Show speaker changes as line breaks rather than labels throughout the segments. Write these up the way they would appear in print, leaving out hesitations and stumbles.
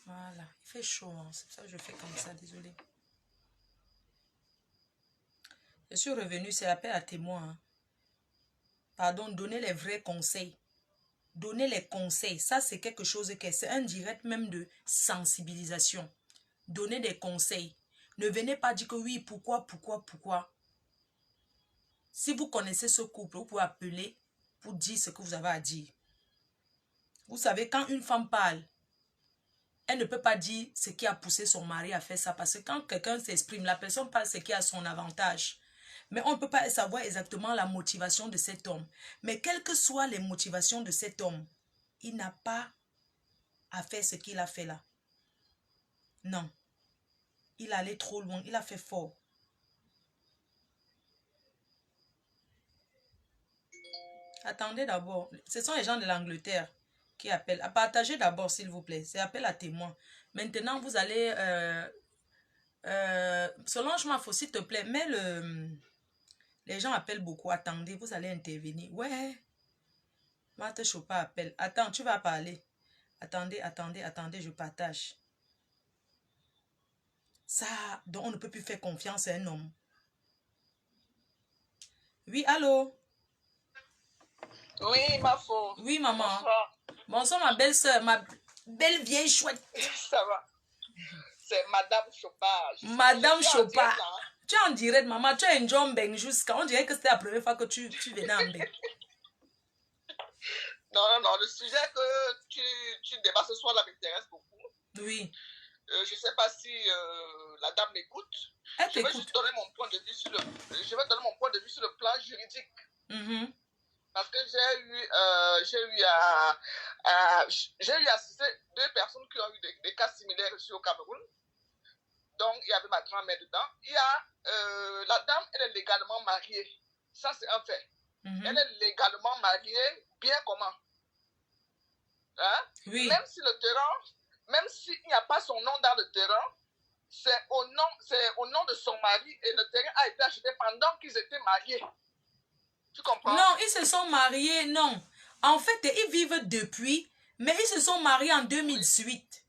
Voilà, il fait chaud, hein. C'est pour ça que je fais comme ça, désolé. Je suis revenue, c'est appel à témoin. Hein. Pardon, donner les vrais conseils. Donner les conseils, ça c'est quelque chose que c'est un direct même de sensibilisation. Donner des conseils. Ne venez pas dire que oui, pourquoi. Si vous connaissez ce couple, vous pouvez appeler pour dire ce que vous avez à dire. Vous savez, quand une femme parle, elle ne peut pas dire ce qui a poussé son mari à faire ça. Parce que quand quelqu'un s'exprime, la personne parle ce qui a son avantage. Mais on ne peut pas savoir exactement la motivation de cet homme. Mais quelles que soient les motivations de cet homme, il n'a pas à faire ce qu'il a fait là. Non. Il allait trop loin. Il a fait fort. Attendez d'abord. Ce sont les gens de l'Angleterre qui appellent. À partager d'abord, s'il vous plaît. C'est appel à témoin. Maintenant, vous allez... Solange Mafo, s'il te plaît, mets le... Les gens appellent beaucoup. Attendez, vous allez intervenir. Ouais. Marthe Chopin appelle. Attends, tu vas parler. Attendez, je partage. Ça, donc on ne peut plus faire confiance à un homme. Oui, allô?
Oui, ma faux.
Oui, maman.
Bonsoir.
Bonsoir, ma belle-sœur, ma belle vieille chouette.
Ça va. C'est Madame Chopin.
Madame Chopin. Tu es en direct, maman. Tu es un John Ben jusqu'à. On dirait que c'était la première fois que tu venais en Ben.
Non. Le sujet que tu débats ce soir là m'intéresse beaucoup.
Oui.
Je ne sais pas si la dame m'écoute. Je vais juste donner mon point de vue sur le plan juridique. Parce que j'ai eu assisté 2 personnes qui ont eu des cas similaires ici au Cameroun. Donc, il y avait ma grand-mère dedans. Il y a la dame, elle est légalement mariée. Ça, c'est un fait. Elle est légalement mariée, bien comment? Hein?
Oui.
Même si le terrain, même s'il n'y a pas son nom dans le terrain, c'est au nom de son mari et le terrain a été acheté pendant qu'ils étaient mariés. Tu comprends?
Non, ils se sont mariés, non. En fait, ils vivent depuis, mais ils se sont mariés en 2018.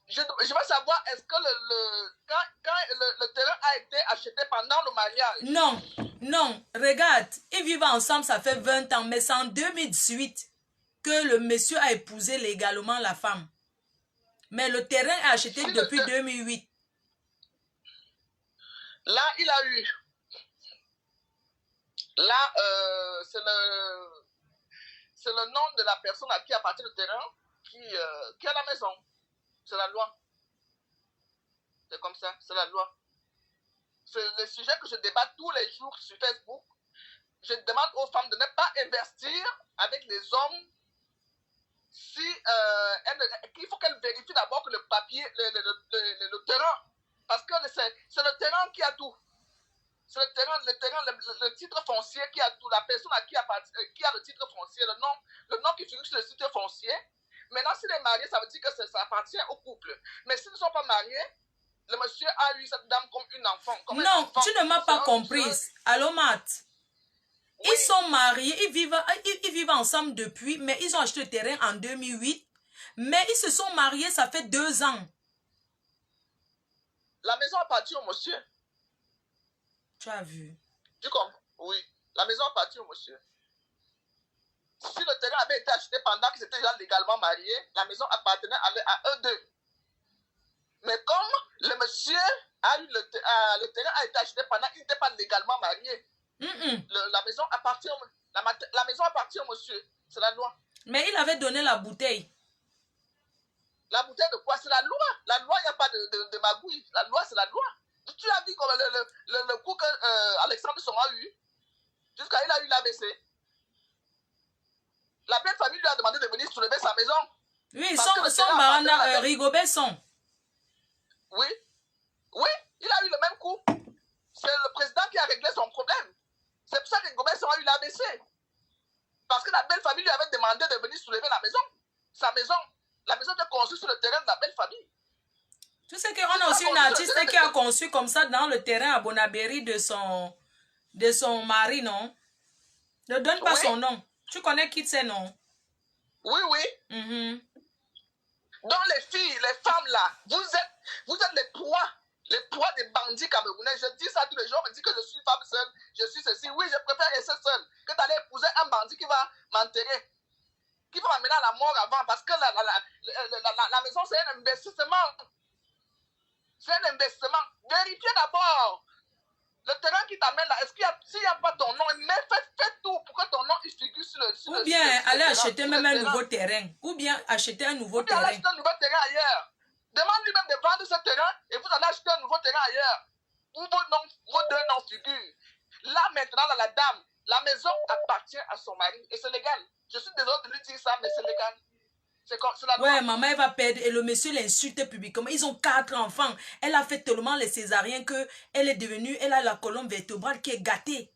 Oui.
Je veux savoir, est-ce que quand le terrain a été acheté pendant le mariage?
Non. Regarde, ils vivent ensemble, ça fait 20 ans, mais c'est en 2018 que le monsieur a épousé légalement la femme. Mais le terrain est acheté depuis 2008.
Là, il a eu. Là, c'est le nom de la personne à qui appartient le terrain qui a la maison. C'est la loi. C'est comme ça, c'est la loi. C'est le sujet que je débatte tous les jours sur Facebook. Je demande aux femmes de ne pas investir avec les hommes il faut qu'elles vérifient d'abord que le papier, le terrain, parce que c'est le terrain qui a tout. C'est le terrain, le titre foncier qui a tout. La personne à qui a le titre foncier, le nom qui figure sur le titre foncier. Maintenant, s'il est marié, ça veut dire que ça appartient au couple. Mais s'ils ne sont pas mariés, le monsieur a eu cette dame comme une enfant.
Non, tu ne m'as pas comprise. Allô, Matt? Oui. Ils sont mariés, ils vivent ensemble depuis, mais ils ont acheté le terrain en 2008. Mais ils se sont mariés, ça fait 2 ans.
La maison appartient au monsieur.
Tu as vu?
Tu comprends? Oui. La maison appartient au monsieur. Si le terrain avait été acheté pendant qu'ils étaient déjà légalement mariés, la maison appartenait à eux deux. Mais comme le monsieur a eu le terrain a été acheté pendant qu'il n'était pas légalement marié, la maison appartient au monsieur. C'est la loi.
Mais il avait donné la bouteille.
La bouteille de quoi? C'est la loi. La loi, il n'y a pas de magouille. La loi, c'est la loi. Tu as vu comme le coup que Alexandre Soma a eu, jusqu'à il a eu l'AVC. La belle famille lui a demandé de venir soulever sa maison.
Oui, son barana, Rigobert son.
Oui, il a eu le même coup. C'est le président qui a réglé son problème. C'est pour ça que Rigobert son a eu l'AVC. Parce que la belle famille lui avait demandé de venir soulever la maison. Sa maison. La maison était construite sur le terrain de la belle famille.
Tu sais qu'on a aussi une artiste qui a conçu comme ça dans le terrain à Bonabéry de son mari, non? Ne donne pas son nom. Tu connais qui c'est, non?
Oui. Donc les filles, les femmes là, vous êtes les proies des bandits camerounais. Je dis ça tous les jours, on me dit que je suis femme seule, je suis ceci. Oui, je préfère rester seule que d'aller épouser un bandit qui va m'enterrer, qui va m'amener à la mort avant, parce que la maison c'est un investissement. C'est un investissement. Vérifiez d'abord le terrain qui t'amène là. Est-ce qu'il y a, s'il n'y a pas ton nom, mais fais tout pour que ton nom il figure sur le
Ou bien aller acheter même un nouveau
terrain.
terrain. Ou bien acheter un nouveau terrain.
Aller acheter un nouveau terrain ailleurs. Demande lui-même de vendre ce terrain et vous allez acheter un nouveau terrain ailleurs. Où vos deux noms figurent. Là maintenant, la dame, la maison appartient à son mari et c'est légal. Je suis désolé de lui dire ça, mais c'est légal. C'est la loi.
Ouais, maman, elle va perdre. Et le monsieur l'insulte publiquement. Ils ont 4 enfants. Elle a fait tellement les césariens que elle est devenue, elle a la colonne vertébrale qui est gâtée.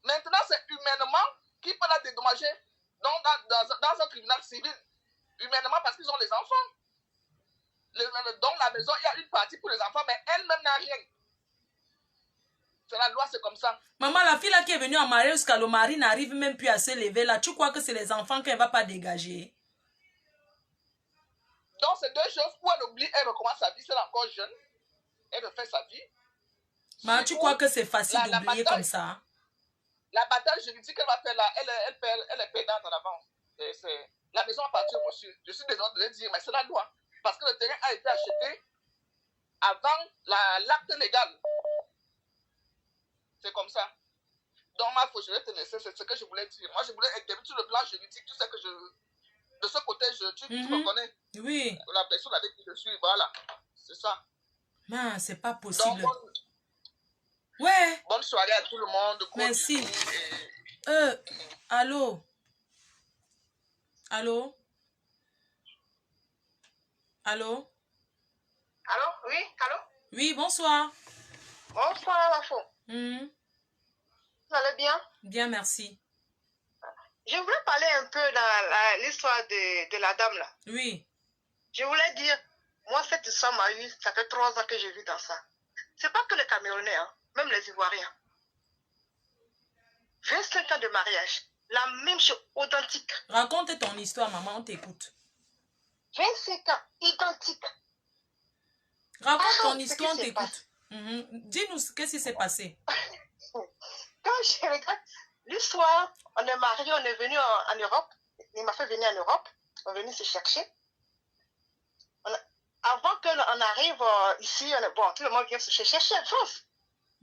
Maintenant, c'est humainement qui peut la dédommager dans un tribunal civil. Humainement, parce qu'ils ont les enfants. Dans la maison, il y a une partie pour les enfants, mais elle-même n'a rien. C'est la loi, c'est comme ça.
Maman, la fille là qui est venue en mariage jusqu'à le mari n'arrive même plus à se lever là. Tu crois que c'est les enfants qu'elle ne va pas dégager?
Donc, c'est deux choses où elle oublie, elle recommence sa vie, c'est encore jeune. Elle refait sa vie.
Maman, tu crois que c'est facile d'oublier comme ça?
La bataille juridique qu'elle va faire là, elle est perdante en avance. La maison appartient au monsieur. Je suis désolé de le dire, mais c'est la loi. Parce que le terrain a été acheté avant l'acte légal. C'est comme ça. Donc, je vais te laisser, c'est ce que je voulais dire. Moi, je voulais intervenir sur le plan juridique. Tu sais que de ce côté, tu me connais.
Oui.
La personne avec qui je suis, voilà. C'est ça.
Non, c'est pas possible.
Donc,
ouais.
Bonne soirée à tout le monde.
Merci. Allô? Allô? Allô?
Allô? Oui? Allô?
Oui, bonsoir.
Bonsoir, la fou. Vous allez bien?
Bien, merci.
Je voulais parler un peu de l'histoire de la dame là.
Oui.
Je voulais dire, moi, cette histoire m'a eu, ça fait 3 ans que j'ai vu dans ça. C'est pas que les Camerounais, hein, même les Ivoiriens. 25 ans de mariage, la même chose, identique.
Raconte ton histoire, maman, on t'écoute.
25 ans, identique.
Raconte ton histoire, on t'écoute. Dis-nous qu'est-ce qui s'est passé.
Quand je regarde l'histoire, on est mariés, on est venu en Europe. Il m'a fait venir en Europe. On est venu se chercher. Avant qu'on arrive ici, tout le monde vient se chercher en France.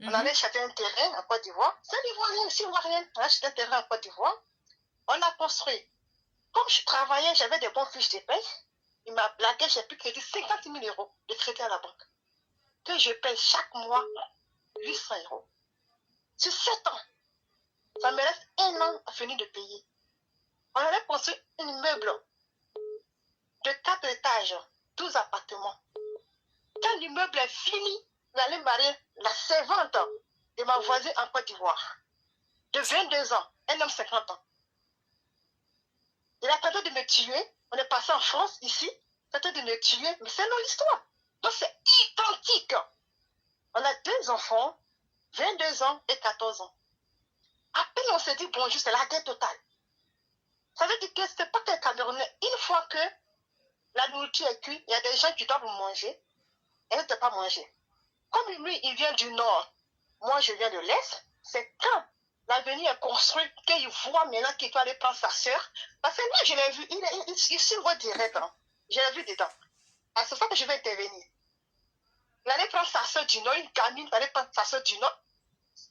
On allait acheter un terrain en Côte d'Ivoire. C'est l'Ivoirien, c'est Ivoirien. On a acheté un terrain en Côte d'Ivoire. On a construit. Comme je travaillais, j'avais des bons fiches de paye. Il m'a blagué, j'ai pu crédit 50 000 € de crédit à la banque. Que je paye chaque mois 800 €. Sur 7 ans. Ça me reste 1 an à finir de payer. On avait construit un immeuble de 4 étages, 12 appartements. Quand l'immeuble est fini, j'allais marier la servante de ma voisine en Côte d'Ivoire, de 22 ans, un homme 50 ans. Il a tenté de me tuer. On est passé en France, ici. Il a tenté de me tuer, mais c'est notre histoire. Donc c'est identique. On a 2 enfants, 22 ans et 14 ans. À peine on s'est dit bonjour, c'est la guerre totale. Ça veut dire que ce n'est pas qu'un Camerounais. Une fois que la nourriture est cuite, il y a des gens qui doivent manger et ne doivent pas manger. Comme lui, il vient du nord, moi je viens de l'est, c'est quand l'avenir est construit qu'il voit maintenant qu'il doit aller prendre sa soeur. Parce que moi je l'ai vu, il s'envoie direct. Hein. Je l'ai vu dedans. À ce fois que je vais intervenir. Il allait prendre sa soeur du nord, une gamine, il allait prendre sa soeur du nord.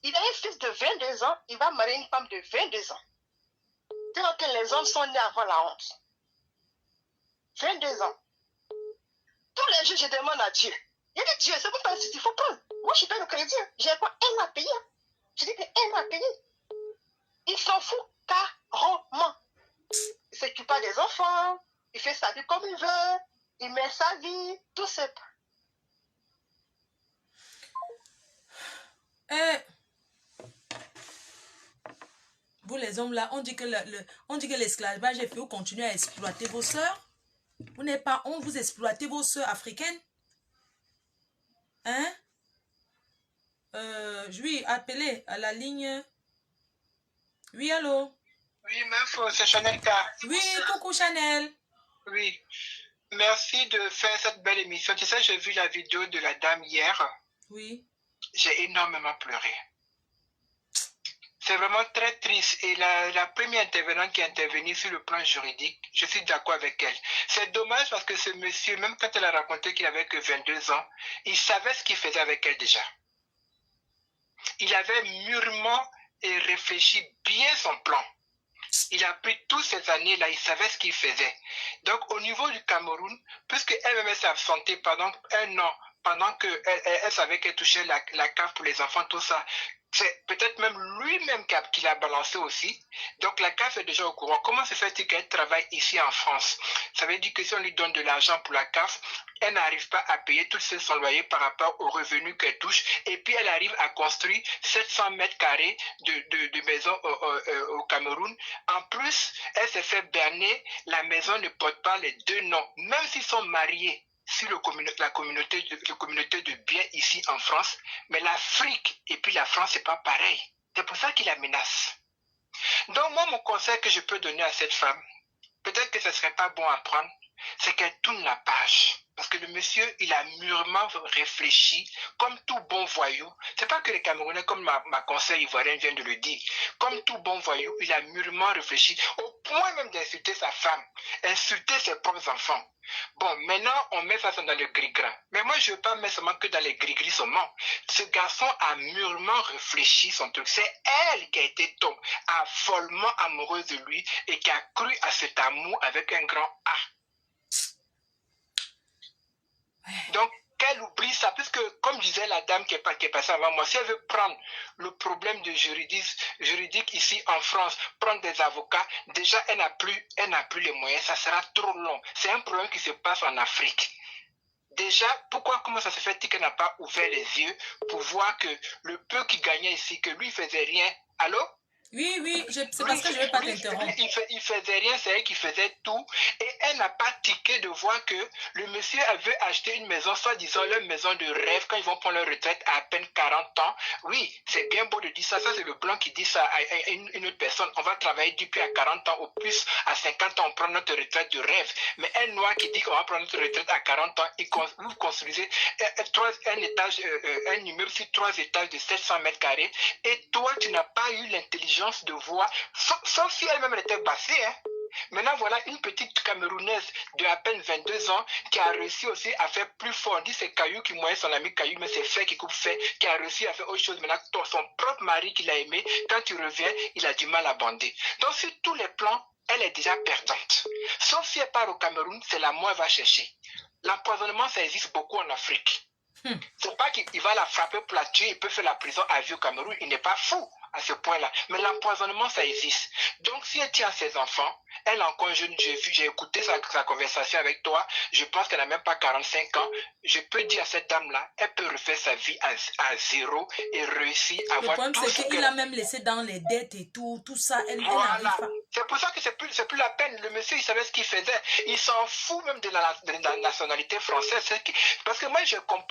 Il a un fils de 22 ans, il va marier une femme de 22 ans. Tellement que les hommes sont nés avant la honte. 22 ans. Tous les jours, je demande à Dieu. Il dit, Dieu, c'est pas il faut prendre. Moi, je paye le crédit. J'ai pas 1 an à payer. Je dis que 1 an à payer. Il s'en fout carrément. Il ne s'occupe pas des enfants. Il fait sa vie comme il veut. Il met sa vie. Tout ça.
Vous les hommes là, on dit que l'esclavage est fait, vous continuez à exploiter vos sœurs. Vous n'êtes pas honte, vous exploitez vos sœurs africaines. Hein? Je vais appeler à la ligne. Oui, allô?
Oui, meuf, c'est Chanel K.
Oui, coucou Chanel.
Oui. merci de faire cette belle émission. Tu sais, j'ai vu la vidéo de la dame hier.
Oui.
J'ai énormément pleuré. C'est vraiment très triste. Et la première intervenante qui est intervenue sur le plan juridique, je suis d'accord avec elle. C'est dommage parce que ce monsieur, même quand elle a raconté qu'il avait que 22 ans, il savait ce qu'il faisait avec elle déjà. Il avait mûrement et réfléchi bien son plan. Il a pris toutes ces années-là, il savait ce qu'il faisait. Donc au niveau du Cameroun, puisque elle-même s'est absentée pendant un an, pendant qu'elle savait qu'elle touchait la CAF pour les enfants, tout ça, c'est peut-être même lui-même qui l'a balancé aussi. Donc la CAF est déjà au courant. Comment se fait-il qu'elle travaille ici en France? Ça veut dire que si on lui donne de l'argent pour la CAF, elle n'arrive pas à payer tout son loyer par rapport aux revenus qu'elle touche. Et puis elle arrive à construire 700 mètres carrés de maison au Cameroun. En plus, elle s'est fait berner. La maison ne porte pas les deux noms. Même s'ils sont mariés sur la communauté de biens ici en France, mais l'Afrique et puis la France, c'est pas pareil. C'est pour ça qu'il la menace. Donc moi, mon conseil que je peux donner à cette femme, peut-être que ce ne serait pas bon à prendre, c'est qu'elle tourne la page. Parce que le monsieur, il a mûrement réfléchi, comme tout bon voyou. C'est pas que les Camerounais, comme ma conseil ivoirienne vient de le dire, comme tout bon voyou, il a mûrement réfléchi, au point même d'insulter sa femme, insulter ses propres enfants. Bon, maintenant, on met ça dans le gris-gras. Mais moi, je ne veux pas mettre seulement que dans les gris-gris seulement. Ce garçon a mûrement réfléchi son truc. C'est elle qui a été tombée, follement amoureuse de lui et qui a cru à cet amour avec un grand A. Donc, qu'elle oublie ça, puisque, comme disait la dame qui est passée avant moi, si elle veut prendre le problème de juridique ici en France, prendre des avocats, déjà, elle n'a plus les moyens, ça sera trop long. C'est un problème qui se passe en Afrique. Déjà, comment ça se fait qu'elle n'a pas ouvert les yeux pour voir que le peu qu'il gagnait ici, que lui, il faisait rien. Allô?
Oui, c'est parce que je ne vais pas t'interrompre.
Il faisait rien, c'est elle qui faisait tout. Et elle n'a pas tiqué de voir que le monsieur veut acheter une maison, soi-disant leur maison de rêve, quand ils vont prendre leur retraite à peine 40 ans. Oui, c'est bien beau de dire ça. Ça, c'est le blanc qui dit ça à une autre personne. On va travailler depuis à 40 ans, au plus à 50 ans, on prend notre retraite de rêve. Mais un noir qui dit qu'on va prendre notre retraite à 40 ans, vous construisez un immeuble sur 3 étages de 700 mètres carrés. Et toi, tu n'as pas eu l'intelligence de voir, sauf si elle-même était bassée. Hein. Maintenant, voilà une petite Camerounaise de à peine 22 ans qui a réussi aussi à faire plus fort. On dit c'est Caillou qui moyenne son ami Caillou, mais c'est Fait qui coupe Fait, qui a réussi à faire autre chose. Maintenant, son propre mari qui l'a aimé, quand il revient, il a du mal à bander. Donc, sur tous les plans, elle est déjà perdante. Sauf si elle part au Cameroun, c'est la mort elle va chercher. L'empoisonnement, ça existe beaucoup en Afrique. C'est pas qu'il va la frapper pour la tuer, il peut faire la prison à vie au Cameroun, il n'est pas fou à ce point-là. Mais l'empoisonnement, ça existe. Donc, si elle tient ses enfants, elle est encore jeune, j'ai écouté sa conversation avec toi, je pense qu'elle n'a même pas 45 ans, je peux dire à cette dame-là, elle peut refaire sa vie à zéro et réussir à avoir tout ce
Le problème, c'est qu'il a même laissé dans les dettes et tout ça, elle
voilà.
n'arrive pas.
C'est pour ça que c'est plus la peine. Le monsieur, il savait ce qu'il faisait. Il s'en fout même de la nationalité française. Parce que moi,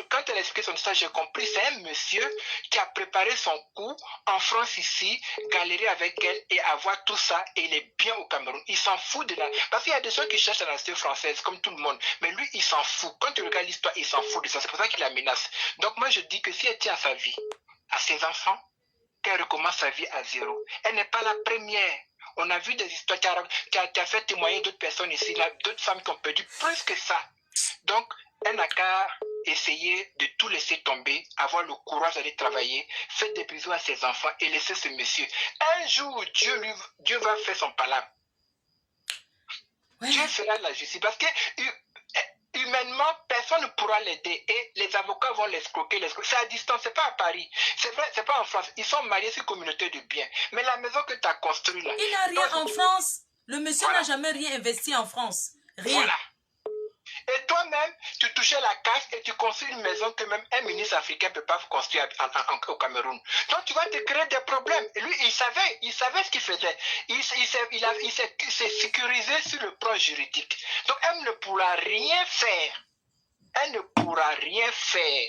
quand elle a expliqué son histoire, j'ai compris. C'est un monsieur qui a préparé son coup en France ici, galérer avec elle et avoir tout ça. Et il est bien au Cameroun. Il s'en fout de la... Parce qu'il y a des gens qui cherchent la nationalité française, comme tout le monde. Mais lui, il s'en fout. Quand tu regardes l'histoire, il s'en fout de ça. C'est pour ça qu'il la menace. Donc moi, je dis que si elle tient à sa vie, à ses enfants, qu'elle recommence sa vie à zéro. Elle n'est pas la première. On a vu des histoires qui a fait témoigner d'autres personnes ici, d'autres femmes qui ont perdu plus que ça. Donc, elle n'a qu'à essayer de tout laisser tomber, avoir le courage d'aller travailler, faire des bisous à ses enfants et laisser ce monsieur. Un jour, Dieu va faire son palabre. Ouais. Dieu fera la justice. Parce que humainement, personne ne pourra l'aider et les avocats vont l'escroquer. C'est à distance, c'est pas à Paris. C'est vrai, c'est pas en France. Ils sont mariés sur communauté de biens. Mais la maison que tu as construite là...
Il n'a rien en France. Le monsieur n'a jamais rien investi en France. Rien.
Voilà. Et toi-même, tu touchais la casse et tu construis une maison que même un ministre africain ne peut pas construire au Cameroun. Donc tu vas te créer des problèmes. Et lui, il savait ce qu'il faisait. Il s'est sécurisé sur le plan juridique. Donc elle ne pourra rien faire. Elle ne pourra rien faire.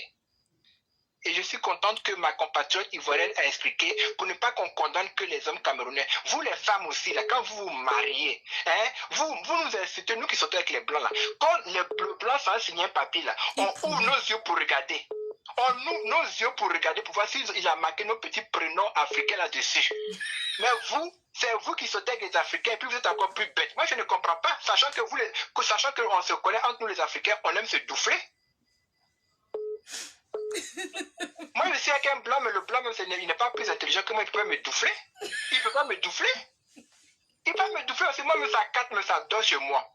Et je suis contente que ma compatriote ivoirienne a expliqué pour ne pas qu'on condamne que les hommes camerounais. Vous les femmes aussi, là, quand vous vous mariez, hein, vous nous insultez, nous qui sortons avec les blancs là. Quand le blanc s'en signe un papier là, on ouvre nos yeux pour regarder. On ouvre nos yeux pour regarder, pour voir s'il a marqué nos petits prénoms africains là-dessus. Mais vous, c'est vous qui sautez avec les Africains et puis vous êtes encore plus bêtes. Moi, je ne comprends pas, sachant qu'on se connaît entre nous les Africains, on aime se doufler. Moi, je suis avec un blanc, mais le blanc, même, il n'est pas plus intelligent que moi, il peut me doufler. Il peut pas me doufler. Il peut me doufler aussi. Moi, mais ça capte, mais ça dort chez moi.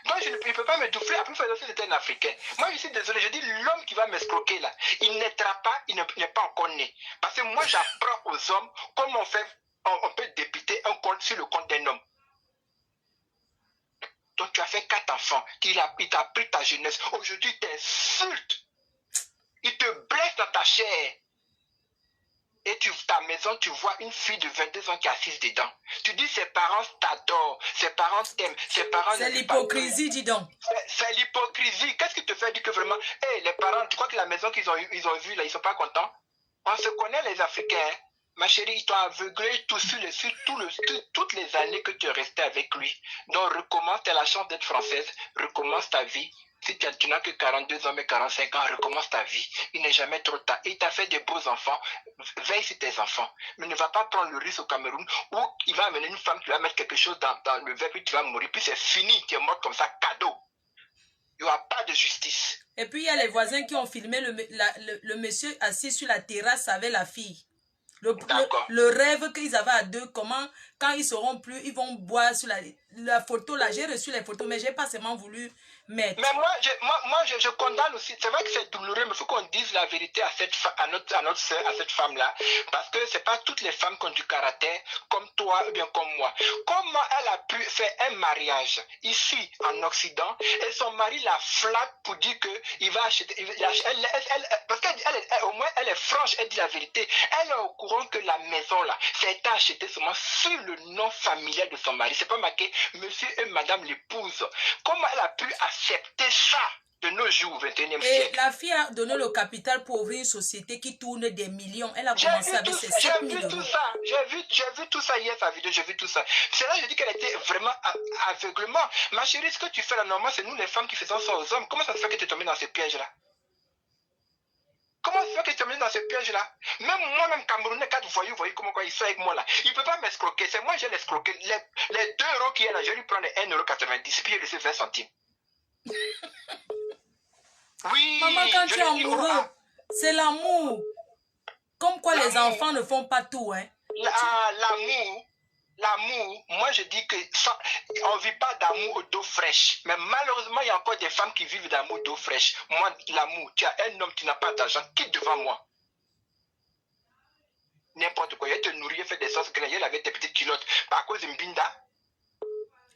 Donc, il ne peut pas me doufler. Après, il faut dire que c'était un Africain. Moi, je suis désolé. Je dis, l'homme qui va m'escroquer là, il n'aidera pas, il n'est pas encore né. Parce que moi, j'apprends aux hommes comment on peut débiter un compte sur le compte d'un homme. Donc, tu as fait 4 enfants. Il t'a pris ta jeunesse. Aujourd'hui, il t'insulte. Il te blesse dans ta chair. Et ta maison, tu vois une fille de 22 ans qui est assise dedans. Tu dis, ses parents t'adorent, ses parents t'aiment, ses parents...
C'est l'hypocrisie, dis donc.
C'est l'hypocrisie. Qu'est-ce qui te fait dire que vraiment, hey, les parents, tu crois que la maison qu'ils ont vue, là, ils sont pas contents? On se connaît, les Africains. Hein? Ma chérie, ils t'ont aveuglé toutes les années que tu es resté avec lui. Donc, recommence, tu as la chance d'être française, recommence ta vie. Si tu n'as que 42 ans, mais 45 ans, recommence ta vie. Il n'est jamais trop tard. Il t'a fait des beaux enfants. Veille sur tes enfants. Mais ne va pas prendre le risque au Cameroun où il va amener une femme qui va mettre quelque chose dans le verre, puis tu vas mourir. Puis c'est fini. Tu es mort comme ça, cadeau. Il n'y aura pas de justice.
Et puis il y a les voisins qui ont filmé le monsieur assis sur la terrasse avec la fille. Le rêve qu'ils avaient à deux, comment, quand ils seront plus, ils vont boire sur la photo. Là, j'ai reçu les photos, mais je n'ai pas seulement voulu mettre.
Mais moi, je condamne aussi. C'est vrai que c'est douloureux, mais il faut qu'on dise la vérité à notre soeur, à cette femme-là. Parce que ce n'est pas toutes les femmes qui ont du caractère, comme toi ou bien comme moi. Comment elle a pu faire un mariage ici, en Occident, et son mari la flatte pour dire qu'il va acheter. Parce qu'au moins, elle est franche, elle dit la vérité. Elle est au courant que la maison là, ça a été acheté seulement sur le nom familial de son mari. C'est pas marqué monsieur et madame l'épouse. Comment elle a pu accepter ça de nos jours, au 21e siècle?
Et la fille a donné le capital pour ouvrir une société qui tourne des millions. Elle a commencé avec ses 7 000 euros.
J'ai vu tout ça hier, sa vidéo, j'ai vu tout ça. C'est là que je dis qu'elle était vraiment aveuglement. Ma chérie, ce que tu fais là, normalement, c'est nous les femmes qui faisons ça aux hommes. Comment ça se fait que tu es tombée dans ce piège-là? Comment ça se fait que tu es tombée dans ce piège-là? Même moi-même, Camerounais, quand voyez comment ils sont avec moi là, il ne peut pas m'escroquer. C'est moi, je vais l'escroquer. Les 2 euros qu'il y a là, je vais lui prendre 1,90 €, puis je lui laisse 20 centimes. Oui,
maman, quand tu es amoureux, c'est l'amour. Comme quoi les enfants ne font pas tout, hein.
L'amour, moi je dis que on ne vit pas d'amour d'eau fraîche. Mais malheureusement, il y a encore des femmes qui vivent d'amour d'eau fraîche. Moi, l'amour, tu as un homme qui n'a pas d'argent, quitte devant moi. N'importe quoi, il te nourrir, fait des sauces grenades avec tes petites culottes. Par cause d'une binda.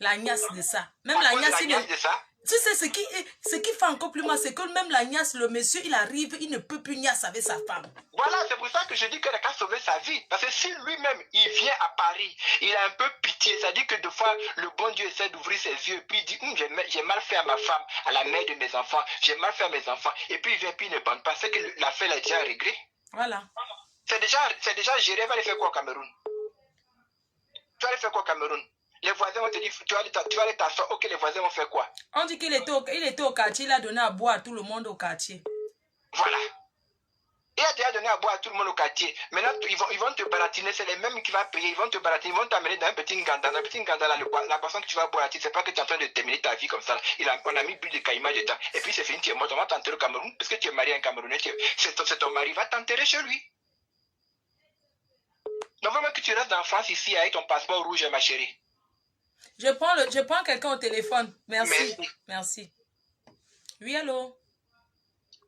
La niasse de ça. Même la niasse
de ça.
Tu sais, ce qui fait encore plus mal, c'est que même la niasse, le monsieur, il arrive, il ne peut plus niasse avec sa femme.
Voilà, c'est pour ça que je dis qu'elle a qu'à sauver sa vie. Parce que si lui-même, il vient à Paris, il a un peu pitié. C'est-à-dire que des fois, le bon Dieu essaie d'ouvrir ses yeux. Puis il dit, j'ai mal fait à ma femme, à la mère de mes enfants. J'ai mal fait à mes enfants. Et puis il vient, puis il ne bande pas. C'est que l'affaire a déjà réglé.
Voilà.
C'est déjà géré. Elle va aller faire quoi au Cameroun? Tu vas aller faire quoi au Cameroun? Les voisins vont te dire, tu vas aller t'asseoir. Ok, les voisins vont faire quoi?
On dit qu'il était au quartier, il a donné à boire à tout le monde au quartier.
Voilà. Il a déjà donné à boire à tout le monde au quartier. Maintenant, ils vont te baratiner. C'est les mêmes qui vont payer. Ils vont te baratiner. Ils vont t'amener dans un petit nganda. Dans un petit nganda, là, la boisson que tu vas boire, tu ne sais pas que tu es en train de terminer ta vie comme ça. On a mis bulle de caïma dedans. Et puis c'est fini, tu es mort. On va t'enterrer au Cameroun. Parce que tu es marié à un Camerounais. C'est ton mari. Va t'enterrer chez lui. Donc, vraiment que tu restes en France ici avec ton passeport rouge, ma chérie.
Je prends quelqu'un au téléphone. Merci. Merci. Oui, allô?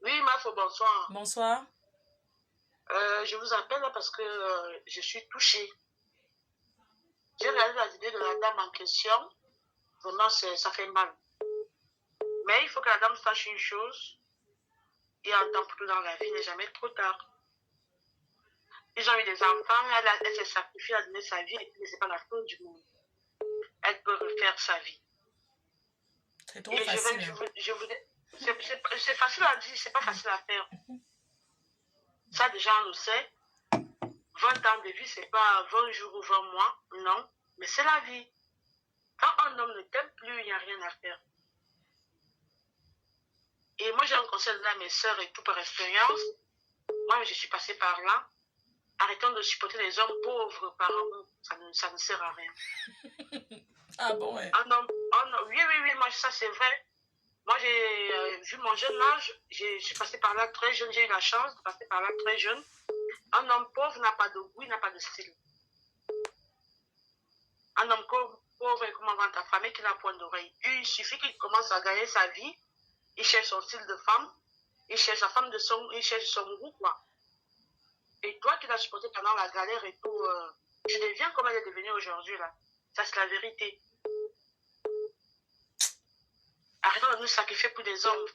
Oui, Mafo, bonsoir.
Bonsoir.
Je vous appelle parce que je suis touchée. J'ai regardé la vidéo de la dame en question. Vraiment, ça fait mal. Mais il faut que la dame sache une chose. Il y a un temps pour tout dans la vie, il n'est jamais trop tard. Ils ont eu des enfants, elle s'est sacrifiée, elle a donné sa vie, et puis c'est pas la faute du monde. Elle peut refaire sa vie.
C'est trop facile.
C'est facile à dire, c'est pas facile à faire. Ça, déjà, on le sait. 20 ans de vie, c'est pas 20 jours ou 20 mois. Non. Mais c'est la vie. Quand un homme ne t'aime plus, il n'y a rien à faire. Et moi, j'ai un conseil à mes sœurs et tout par expérience. Moi, je suis passée par là. Arrêtons de supporter les hommes pauvres par amour. Ça ne sert à rien.
Ah bon, ouais.
Oui, moi, ça, c'est vrai. Moi, j'ai vu mon jeune âge. Je suis passée par là très jeune. J'ai eu la chance de passer par là très jeune. Un homme pauvre n'a pas de goût, il n'a pas de style. Un homme pauvre est comme avant ta famille qui n'a point d'oreille. Il suffit qu'il commence à gagner sa vie. Il cherche son style de femme. Il cherche sa femme il cherche son goût, quoi. Et toi qui l'as supporté pendant la galère et tout, tu deviens comme elle est devenue aujourd'hui, là. Ça, c'est la vérité. Arrêtons de nous sacrifier pour des hommes.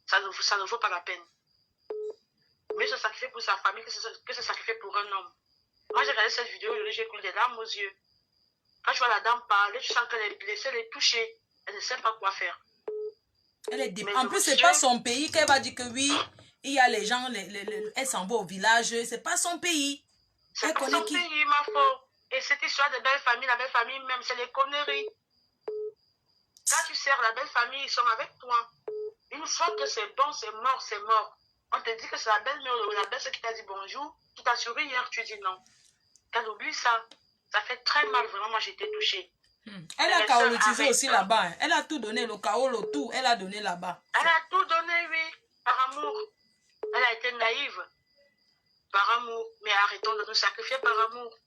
Ça ne vaut pas la peine. Mais se sacrifier pour sa famille que se sacrifier pour un homme. Moi, j'ai regardé cette vidéo, j'ai coulé des larmes aux yeux. Quand tu vois la dame parler, tu sens qu'elle est blessée, elle est touchée. Elle ne sait pas quoi faire.
En plus, c'est pas son pays qu'elle va dire que oui, il y a les gens, elle s'en va au village, c'est pas son pays.
C'est pas son pays, ma foi. Et cette histoire de belle famille, la belle famille même, c'est les conneries. Quand tu sers la belle famille, ils sont avec toi. Une fois que c'est bon, c'est mort, c'est mort. On te dit que c'est la belle-mère ou la belle-sœur qui t'a dit bonjour, qui t'a souri hier, tu dis non. Quand oublie ça, ça fait très mal, vraiment, moi j'ai été touchée.
Elle a kaolotisé aussi là-bas. Hein. Elle a tout donné, le kaolo, tout, elle a donné là-bas.
Elle a tout donné, oui, par amour. Elle a été naïve, par amour. Mais arrêtons de nous sacrifier par amour.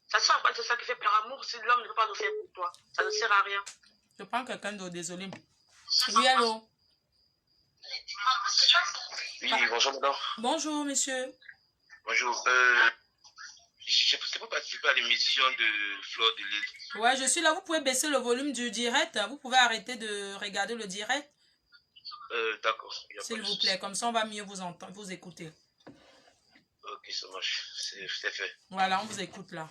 Ça sert à quoi de se sacrifier par amour si l'homme ne peut pas le faire pour toi? Ça ne sert à rien.
Je prends quelqu'un d'autre, désolé. Oui, allô?
Oui, bonjour madame.
Bonjour monsieur.
Bonjour. Je ne sais pas participer à l'émission de Fleur de Lille.
Ouais, je suis là. Vous pouvez baisser le volume du direct. Vous pouvez arrêter de regarder le direct.
D'accord.
S'il vous plaît, comme ça on va mieux vous entendre, vous écouter.
Ok, ça marche. C'est fait.
Voilà, on vous écoute là.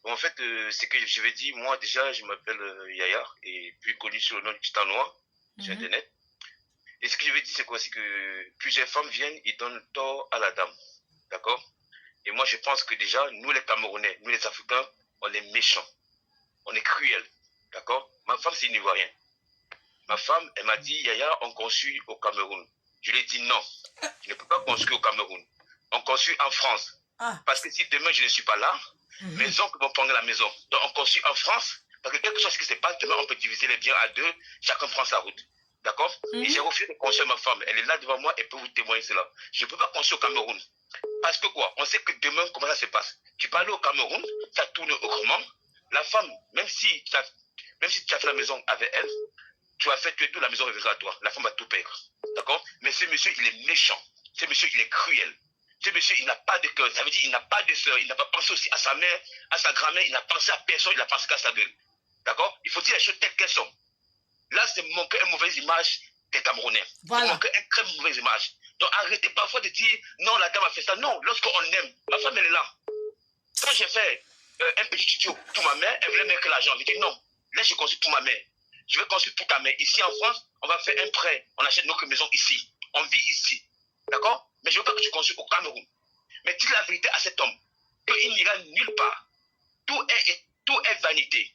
Bon, en fait, ce que je vais dire, moi déjà, je m'appelle Yaya, et plus connu sur le nom du Titan Noir sur Internet. Et ce que je vais dire, c'est quoi? C'est que plusieurs femmes viennent et donnent tort à la dame. D'accord? Et moi, je pense que déjà, nous les Camerounais, nous les Africains, on est méchants. On est cruels. D'accord? Ma femme, c'est une Ivoirienne. Ma femme, elle m'a dit, Yaya, on construit au Cameroun. Je lui ai dit non. Je ne peux pas construire au Cameroun. On construit en France. Parce que si demain, je ne suis pas là, mes oncles vont prendre la maison. Donc, on construit en France. Parce que quelque chose qui se passe, demain, on peut diviser les biens à deux. Chacun prend sa route. D'accord? Et j'ai refusé de construire ma femme. Elle est là devant moi, elle peut vous témoigner cela. Je ne peux pas construire au Cameroun. Parce que quoi? On sait que demain, comment ça se passe? Tu peux aller au Cameroun, ça tourne autrement. La femme, même si tu as fait la maison avec elle, tu as fait tuer toute la maison reviendra à toi. La femme va tout perdre. D'accord? Mais ce monsieur, il est méchant. Ce monsieur, il est cruel. Ce monsieur, il n'a pas de cœur. Ça veut dire qu'il n'a pas de soeur. Il n'a pas pensé aussi à sa mère, à sa grand-mère. Il n'a pensé à personne. Il n'a pensé qu'à sa gueule. D'accord? Il faut dire les choses telles qu'elles sont. Là, c'est manquer une mauvaise image des Camerounais. Voilà. C'est manquer une très mauvaise image. Donc, arrêtez parfois de dire, non, la dame a fait ça. Non, lorsqu'on aime, ma femme, elle est là. Quand j'ai fait un petit studio pour ma mère, elle voulait mettre l'argent. Je dis, non, là, j'ai construit pour ma mère. Je vais construire pour ta mère. Ici, en France, on va faire un prêt. On achète notre maison ici. On vit ici. D'accord? Mais je ne veux pas que tu construis au Cameroun. Mais dis la vérité à cet homme, qu'il n'ira nulle part. Tout est vanité.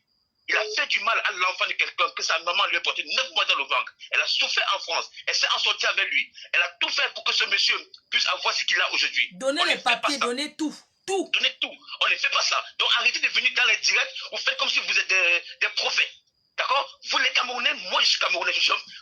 Il a fait du mal à l'enfant de quelqu'un que sa maman lui a porté 9 mois dans le ventre. Elle a souffert en France. Elle s'est en sortie avec lui. Elle a tout fait pour que ce monsieur puisse avoir ce qu'il a aujourd'hui.
Donnez les papiers, donnez tout. Tout.
Donnez tout. On ne fait pas ça. Donc arrêtez de venir dans les directs. Vous faites comme si vous êtes des prophètes. D'accord? Vous les Camerounais, moi je suis Camerounais.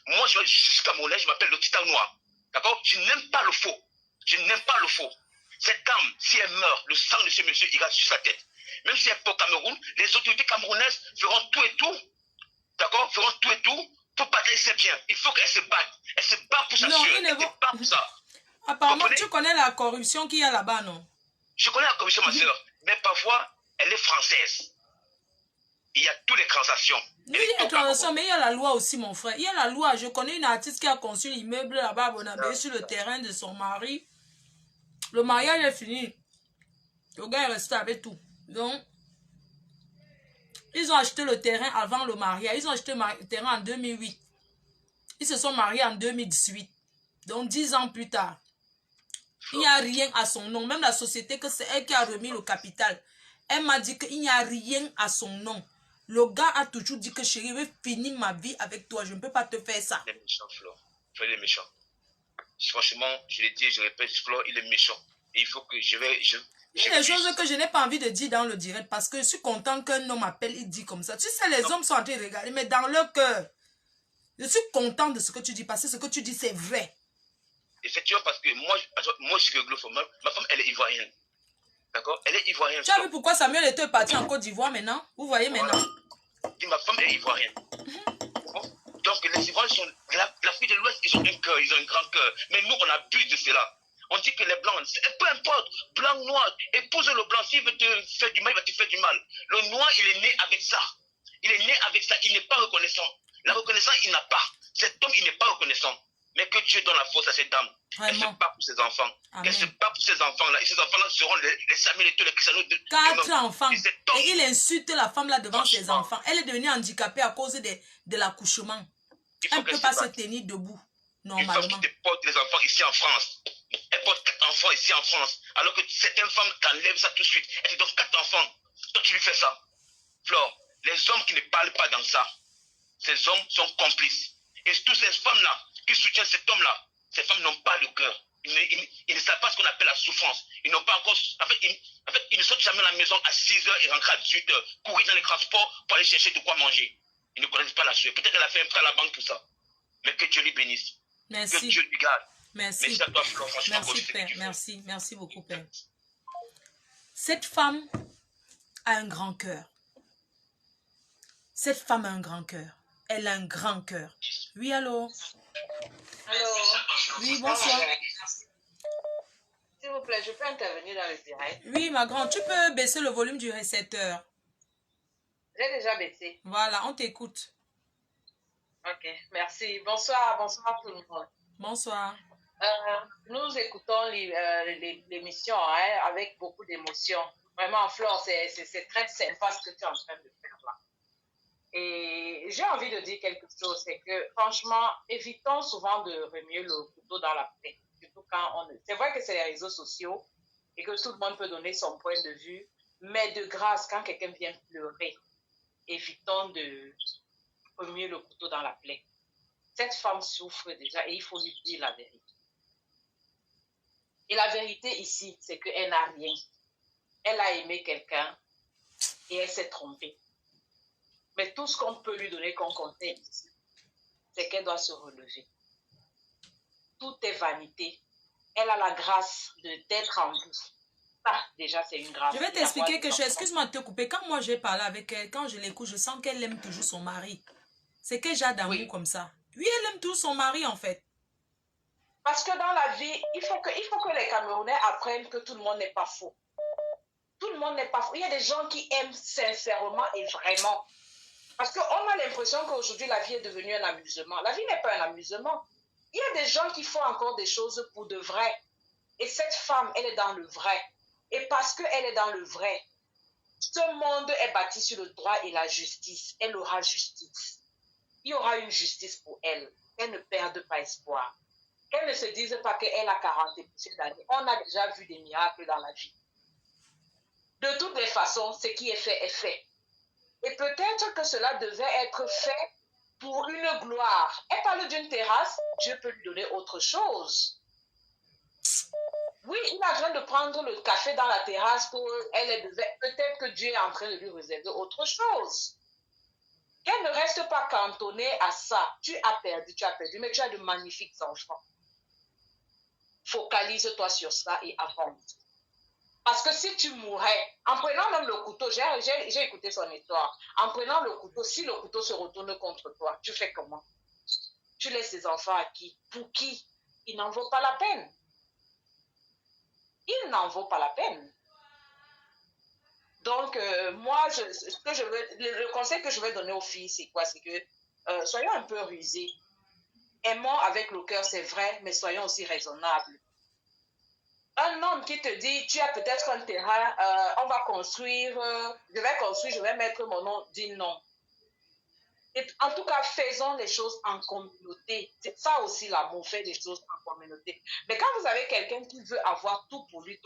Moi je suis Camerounais, je m'appelle le Titan Noir. D'accord? Je n'aime pas le faux. Je n'aime pas le faux. Cette dame, si elle meurt, le sang de ce monsieur ira sur sa tête. Même si elle est au Cameroun, les autorités camerounaises feront tout et tout, d'accord, feront tout et tout pour battre ses biens. Il faut qu'elle se batte. Elle se bat pour sa sueur. Elle se bat pour ça.
Apparemment, tu connais la corruption qu'il y a là-bas, non?
Je connais la corruption, ma soeur, mais parfois, elle est française. Il y a toutes les transactions.
Oui, il y a les transactions, mais il y a la loi aussi, mon frère. Il y a la loi. Je connais une artiste qui a construit l'immeuble là-bas à Bonabé sur le terrain de son mari. Le mariage est fini. Le gars est resté avec tout. Donc, ils ont acheté le terrain avant le mariage. Ils ont acheté le terrain en 2008. Ils se sont mariés en 2018. Donc, 10 ans plus tard. Il n'y a rien à son nom. Même la société, que c'est elle qui a remis le capital. Elle m'a dit qu'il n'y a rien à son nom. Le gars a toujours dit que chérie, je vais finir ma vie avec toi. Je ne peux pas te faire ça.
Il est méchant, Flore. Flore, il est méchant. Franchement, je l'ai dit et je répète, Flore, il est méchant. Et il faut que
il y a des choses que je n'ai pas envie de dire dans le direct parce que je suis contente qu'un homme appelle, il dit comme ça. Tu sais, les hommes sont en train de regarder, mais dans leur cœur, je suis contente de ce que tu dis parce que ce que tu dis, c'est vrai.
Effectivement, parce que moi je suis anglophone. Ma femme, elle est ivoirienne. D'accord? Elle est ivoirienne.
Tu as vu pourquoi Samuel était parti en Côte d'Ivoire maintenant? Vous voyez maintenant?
Et ma femme est ivoirienne. Donc les Ivoiriens sont... L'Afrique de l'Ouest, ils ont un cœur, ils ont un grand cœur. Mais nous, on abuse de cela. On dit que les Blancs, peu importe, blanc, noir, épouse le blanc. S'il veut te faire du mal, il va te faire du mal. Le noir, il est né avec ça. Il est né avec ça. Il n'est pas reconnaissant. La reconnaissance, il n'a pas. Cet homme, il n'est pas reconnaissant. Mais que Dieu donne la force à cette dame. Vraiment. Elle se bat pour ses enfants. Amen. Elle se bat pour ses enfants-là. Et ces enfants-là seront les Samuel et tous les Christianos de
4 enfants. Et il insulte la femme-là devant ses enfants. Elle est devenue handicapée à cause de l'accouchement. Elle ne peut pas se tenir debout, normalement.
Une femme qui te porte les enfants ici en France. Elle porte 4 enfants ici en France. Alors que certaines femmes t'enlèvent ça tout de suite. Elle te donne 4 enfants. Toi, tu lui fais ça. Flore, les hommes qui ne parlent pas dans ça, ces hommes sont complices. Et toutes ces femmes-là qui soutiennent cet homme-là, ces femmes n'ont pas le cœur. Ils ne savent pas ce qu'on appelle la souffrance. Ils n'ont pas encore... En fait, ils ne sortent jamais à la maison à 6 h et rentrent à 18 h, courir dans les transports pour aller chercher de quoi manger. Ils ne connaissent pas la sueur. Peut-être qu'elle a fait un prêt à la banque pour ça. Mais que Dieu lui bénisse.
Merci.
Que Dieu lui garde.
Merci.
Merci à toi, Flore. Franchement,
merci, Père. Merci. Merci beaucoup, Père. Cette femme a un grand cœur. Cette femme a un grand cœur. Elle a un grand cœur. Oui, allô?
Allô?
Oui, bonsoir.
S'il vous plaît, je peux intervenir dans le direct?
Oui, ma grande, tu peux baisser le volume du récepteur.
J'ai déjà baissé.
Voilà, on t'écoute.
Ok, merci. Bonsoir, bonsoir tout le monde.
Bonsoir.
Nous écoutons l'émission avec beaucoup d'émotion. Vraiment, Flore, c'est très sympa ce que tu es en train de faire là. Et j'ai envie de dire quelque chose, c'est que franchement, évitons souvent de remuer le couteau dans la plaie. Surtout quand c'est vrai que c'est les réseaux sociaux et que tout le monde peut donner son point de vue, mais de grâce, quand quelqu'un vient pleurer, évitons de remuer le couteau dans la plaie. Cette femme souffre déjà et il faut lui dire la vérité. Et la vérité ici, c'est qu'elle n'a rien. Elle a aimé quelqu'un et elle s'est trompée. Mais tout ce qu'on peut lui donner comme conseil ici, c'est qu'elle doit se relever. Tout est vanité. Elle a la grâce d'être en vie. Ça, déjà, c'est une grâce.
Je vais t'expliquer quelque chose. Excuse-moi de te couper. Quand moi, j'ai parlé avec elle, quand je l'écoute, je sens qu'elle aime toujours son mari. C'est que j'ai d'amour comme ça. Oui, elle aime toujours son mari, en fait.
Parce que dans la vie, il faut que les Camerounais apprennent que tout le monde n'est pas faux. Tout le monde n'est pas faux. Il y a des gens qui aiment sincèrement et vraiment. Parce qu'on a l'impression qu'aujourd'hui, la vie est devenue un amusement. La vie n'est pas un amusement. Il y a des gens qui font encore des choses pour de vrai. Et cette femme, elle est dans le vrai. Et parce qu'elle est dans le vrai, ce monde est bâti sur le droit et la justice. Elle aura justice. Il y aura une justice pour elle. Qu'elle ne perde pas espoir. Qu'elle ne se dise pas qu'elle a 40 et plus d'années. On a déjà vu des miracles dans la vie. De toutes les façons, ce qui est fait est fait. Et peut-être que cela devait être fait pour une gloire. Elle parle d'une terrasse, Dieu peut lui donner autre chose. Oui, il a besoin de prendre le café dans la terrasse pour elle. Peut-être que Dieu est en train de lui réserver autre chose. Qu'elle ne reste pas cantonnée à ça. Tu as perdu, mais tu as de magnifiques enfants. Focalise-toi sur ça et avance. Parce que si tu mourais, en prenant même le couteau, j'ai écouté son histoire, en prenant le couteau, si le couteau se retourne contre toi, tu fais comment? Tu laisses tes enfants à qui? Pour qui? Il n'en vaut pas la peine. Il n'en vaut pas la peine. Donc, moi, le conseil que je vais donner aux filles, c'est quoi? C'est que soyons un peu rusés. Aimons avec le cœur, c'est vrai, mais soyons aussi raisonnables. Un homme qui te dit, tu as peut-être un terrain, on va construire, je vais construire, je vais mettre mon nom, dis non. Et en tout cas, faisons les choses en communauté. C'est ça aussi l'amour, faire des choses en communauté. Mais quand vous avez quelqu'un qui veut avoir tout pour lui,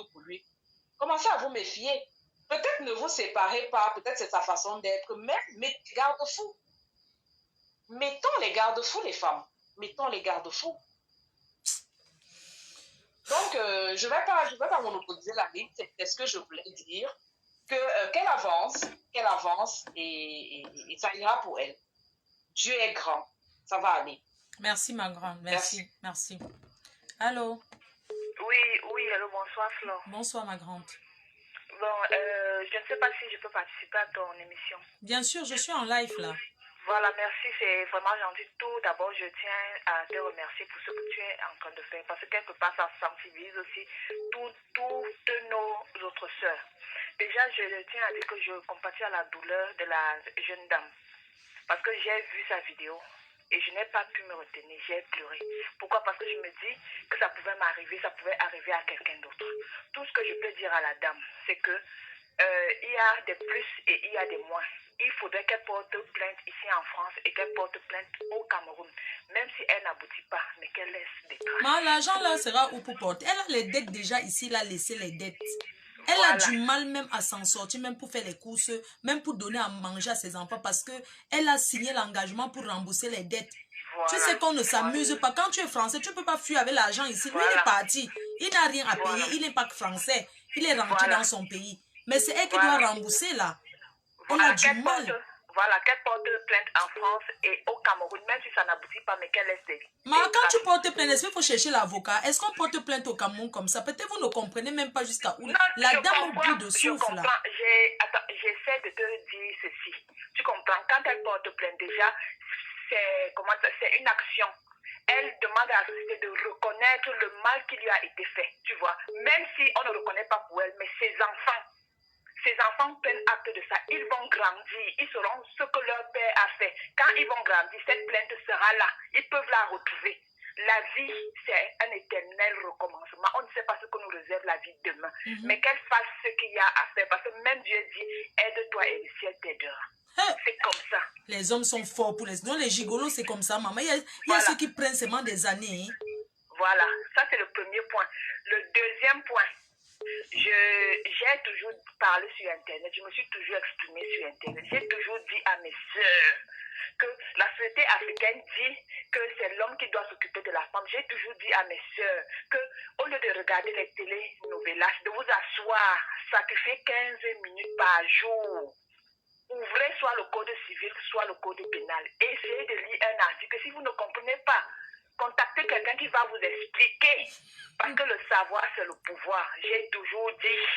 commencez à vous méfier. Peut-être ne vous séparez pas, peut-être c'est sa façon d'être, mais mettez les garde-fous. Mettons les garde-fous, les femmes. Mettons les garde-fous. Donc, je vais pas monopoliser la vie, c'est ce que je voulais dire. Qu'elle avance et ça ira pour elle. Dieu est grand, ça va aller.
Merci ma grande, merci. Allô?
Oui, allô, bonsoir Flo.
Bonsoir ma grande.
Bon, je ne sais pas si je peux participer à ton émission.
Bien sûr, je suis en live là.
Voilà, merci, c'est vraiment gentil. Tout d'abord, je tiens à te remercier pour ce que tu es en train de faire, parce que quelque part, ça sensibilise aussi toutes nos autres sœurs. Déjà, je tiens à dire que je compatis à la douleur de la jeune dame, parce que j'ai vu sa vidéo et je n'ai pas pu me retenir, j'ai pleuré. Pourquoi? Parce que je me dis que ça pouvait m'arriver, ça pouvait arriver à quelqu'un d'autre. Tout ce que je peux dire à la dame, c'est que il y a des plus et il y a des moins. Il faudrait qu'elle porte plainte ici en France et qu'elle porte plainte au Cameroun, même si elle n'aboutit pas, mais qu'elle laisse des traces.
Mais l'argent là sera où pour porter? Elle a les dettes déjà ici, elle a laissé les dettes. Elle a du mal même à s'en sortir, même pour faire les courses, même pour donner à manger à ses enfants, parce que elle a signé l'engagement pour rembourser les dettes. Tu sais qu'on ne s'amuse pas. Quand tu es français, tu ne peux pas fuir avec l'argent ici. Lui, il est parti. Il n'a rien à payer. Il n'est pas français. Il est rentré dans son pays. Mais c'est elle qui doit rembourser là. Elle a du mal.
Voilà, qu'elle porte plainte en France et au Cameroun, même si ça n'aboutit pas, mais qu'elle laisse des...
Mais quand tu portes plainte, est-ce qu'il faut chercher l'avocat? Est-ce qu'on porte plainte au Cameroun comme ça? Peut-être vous ne comprenez même pas jusqu'à où.
Non,
la dame au bout de souffle là.
J'essaie de te dire ceci. Tu comprends? Quand elle porte plainte, déjà, c'est une action. Elle demande à la société de reconnaître le mal qui lui a été fait, tu vois. Même si on ne reconnaît pas pour elle, mais ses enfants prennent acte de ça. Ils vont grandir. Ils sauront ce que leur père a fait. Quand ils vont grandir, cette plainte sera là. Ils peuvent la retrouver. La vie, c'est un éternel recommencement. On ne sait pas ce que nous réserve la vie demain. Mais qu'elle fasse ce qu'il y a à faire. Parce que même Dieu dit, aide-toi et le ciel t'aidera. C'est comme ça.
Les hommes sont forts pour les... Non, les gigolos, c'est comme ça, maman. Il y a ceux qui prennent seulement des années. Hein.
Voilà. Ça, c'est le premier point. Le deuxième point. J'ai toujours parlé sur Internet, je me suis toujours exprimée sur Internet. J'ai toujours dit à mes sœurs que la société africaine dit que c'est l'homme qui doit s'occuper de la femme. J'ai toujours dit à mes sœurs qu'au lieu de regarder les télénovelas, de vous asseoir, sacrifier 15 minutes par jour. Ouvrez soit le code civil, soit le code pénal. Essayez de lire un article. Si vous ne comprenez pas, contactez quelqu'un qui va vous expliquer. Parce que le savoir, c'est le pouvoir. J'ai toujours dit.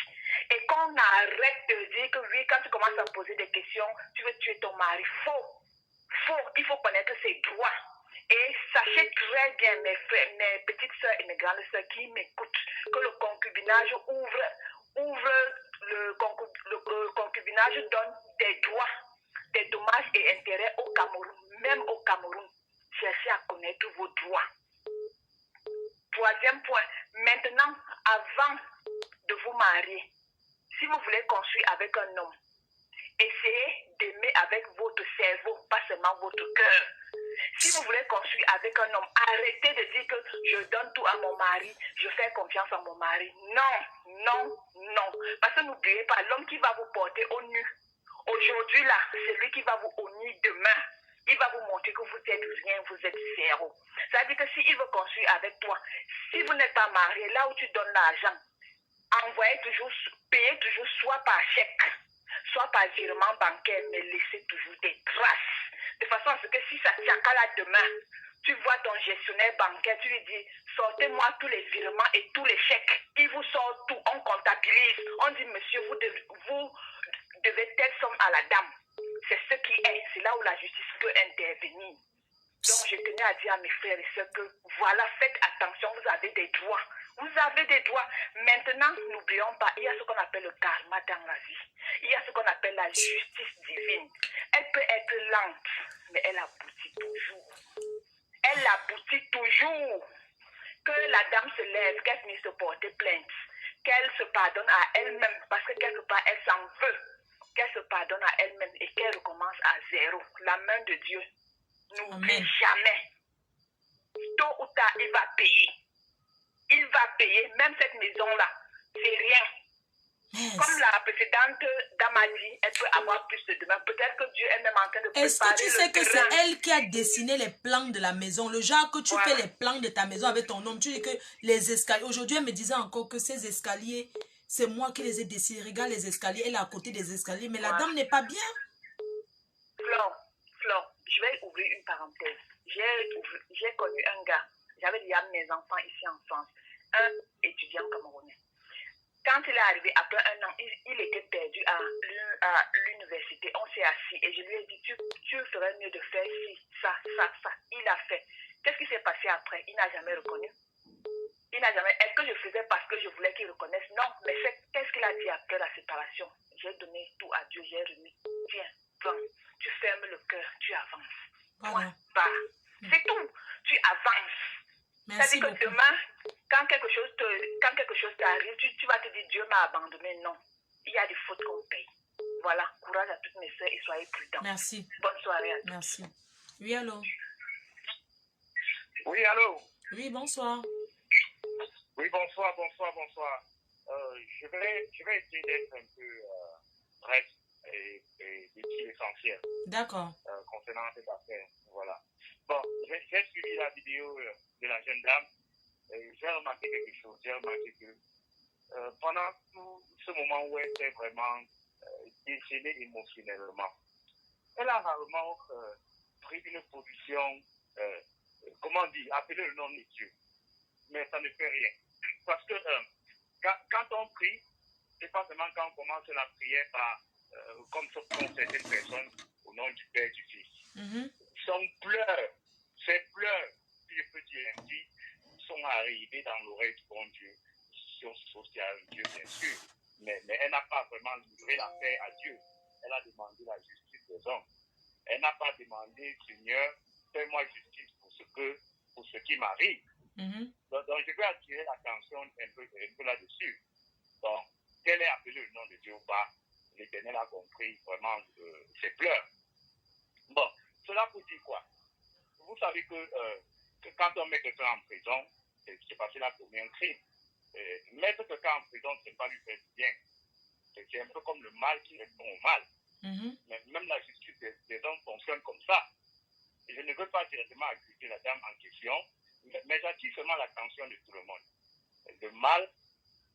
Et qu'on arrête de dire que oui, quand tu commences à poser des questions, tu veux tuer ton mari. Faux. Il faut connaître ses droits. Et sachez très bien, mes petites soeurs et mes grandes soeurs qui m'écoutent, que le concubinage le concubinage donne des droits, des dommages et intérêts au Cameroun, même au Cameroun. Cherchez à connaître vos droits. Troisième point, maintenant, avant de vous marier, si vous voulez construire avec un homme, essayez d'aimer avec votre cerveau, pas seulement votre cœur. Si vous voulez construire avec un homme, arrêtez de dire que je donne tout à mon mari, je fais confiance à mon mari. Non. Parce que n'oubliez pas, l'homme qui va vous porter au nu, aujourd'hui là, c'est lui qui va vous honir demain. Il va vous montrer que vous êtes rien, vous êtes zéro. Ça veut dire que s'il veut construire avec toi, si vous n'êtes pas marié, là où tu donnes l'argent, payez toujours soit par chèque, soit par virement bancaire, mais laissez toujours des traces. De façon à ce que si ça tient qu'à là demain, tu vois ton gestionnaire bancaire, tu lui dis, sortez-moi tous les virements et tous les chèques. Il vous sort tout, on comptabilise. On dit, monsieur, vous devez telle somme à la dame. C'est ce qui est. C'est là où la justice peut intervenir. Donc, je tenais à dire à mes frères et sœurs que, voilà, faites attention, vous avez des droits. Vous avez des droits. Maintenant, n'oublions pas, il y a ce qu'on appelle le karma dans la vie. Il y a ce qu'on appelle la justice divine. Elle peut être lente, mais elle aboutit toujours. Elle aboutit toujours. Que la dame se lève, qu'elle finisse de porter plainte, qu'elle se pardonne à elle-même, parce que quelque part, elle s'en veut. Qu'elle se pardonne à elle-même et qu'elle recommence à zéro. La main de Dieu. N'oublie
Amen.
jamais. Tôt ou tard, il va payer. Il va payer. Même cette maison-là, c'est rien.
Yes.
Comme la précédente dame a dit, elle peut avoir plus de demain. Peut-être que Dieu est même en train de préparer
Est-ce que tu sais
le
que
terrain.
c'est elle qui a dessiné les plans de la maison? Le genre que tu
Voilà.
fais les plans de ta maison avec ton homme. Tu dis que les escaliers... Aujourd'hui, elle me disait encore que ces escaliers, c'est moi qui les ai dessinés. Regarde les escaliers. Elle est à côté des escaliers. Mais la
Voilà.
dame n'est pas bien.
Flore, je vais ouvrir une parenthèse. J'ai connu un gars. J'avais déjà mes enfants ici en France. Un étudiant camerounais. Quand il est arrivé, après un an, il était perdu à l'université. On s'est assis et je lui ai dit, tu ferais mieux de faire ci, ça. Il a fait. Qu'est-ce qui s'est passé après? Il n'a jamais reconnu. Il n'a jamais... Est-ce que je faisais parce que je voulais qu'il reconnaisse? Non, mais qu'est-ce qu'il a dit après la séparation? J'ai donné tout à Dieu, j'ai remis. Tiens, prends. Tu fermes le cœur, tu avances.
Voilà.
Voilà. C'est tout. Tu avances.
Merci
C'est-à-dire que
beaucoup.
demain, quand quelque chose t'arrive, tu vas te dire Dieu m'a abandonné. Non. Il y a des fautes qu'on paye. Voilà. Courage à toutes mes soeurs et soyez prudents.
Merci.
Bonne soirée à tous.
Merci. Oui, allô?
Oui, allô?
Oui, bonsoir.
Oui, bonsoir. Je vais essayer d'être un peu bref et dire l'essentiel
D'accord.
concernant cette affaire. Voilà. Bon, j'ai suivi la vidéo de la jeune dame et j'ai remarqué quelque chose. J'ai remarqué que pendant tout ce moment où elle était vraiment déchaînée émotionnellement, elle a rarement pris une position, comment dire, appeler le nom de Dieu. Mais ça ne fait rien. Parce que quand on prie, c'est pas seulement quand on commence la prière par, comme font certaines personnes, au nom du Père et du Fils. Son pleurs, ces pleurs, si je peux dire ainsi, sont arrivés dans l'oreille du bon Dieu, si on suppose qu'il y a un Dieu, bien sûr. Mais elle n'a pas vraiment livré l'affaire à Dieu. Elle a demandé la justice des hommes. Elle n'a pas demandé, Seigneur, fais-moi justice pour ce qui m'arrive. Donc, je vais attirer l'attention un peu là-dessus. Donc, qu'elle ait appelé le nom de Dieu ou pas, l'Éternel a compris vraiment ses pleurs. Bon, cela pour dire quoi? Vous savez que quand on met quelqu'un en prison, c'est parce qu'il a commis un crime. Mettre quelqu'un en prison, ce n'est pas lui faire du bien. C'est un peu comme le mal qui répond au mal. Mais même la justice des hommes fonctionne comme ça. Et je ne veux pas directement accuser la dame en question, mais j'attire seulement l'attention de tout le monde. Le mal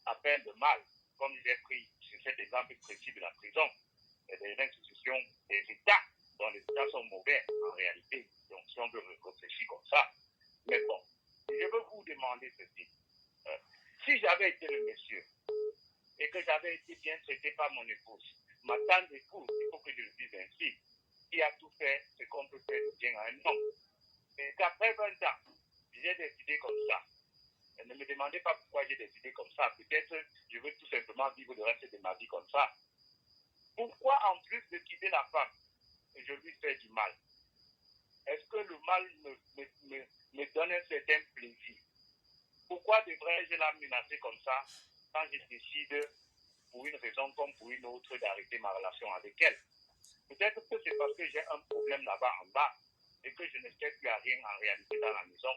appelle le mal, comme j'ai pris sur cet exemple précis de la prison. Des institutions, des États, dont les États sont mauvais en réalité. Donc si on veut réfléchir comme ça. Mais bon, je veux vous demander ceci. Si j'avais été le monsieur et que j'avais été bien traité par mon épouse, ma tante épouse, il faut que je le dise ainsi, qui a tout fait ce qu'on peut faire de bien à un homme. Et qu'après 20 ans, j'ai décidé comme ça. Et ne me demandez pas pourquoi j'ai décidé comme ça. Peut-être je veux tout simplement vivre le reste de ma vie comme ça. Pourquoi en plus de quitter la femme, je lui fais du mal? Est-ce que le mal me donne un certain plaisir? Pourquoi devrais-je la menacer comme ça quand je décide, pour une raison comme pour une autre, d'arrêter ma relation avec elle? Peut-être que c'est parce que j'ai un problème là-bas en bas et que je ne sais plus à rien en réalité dans la maison.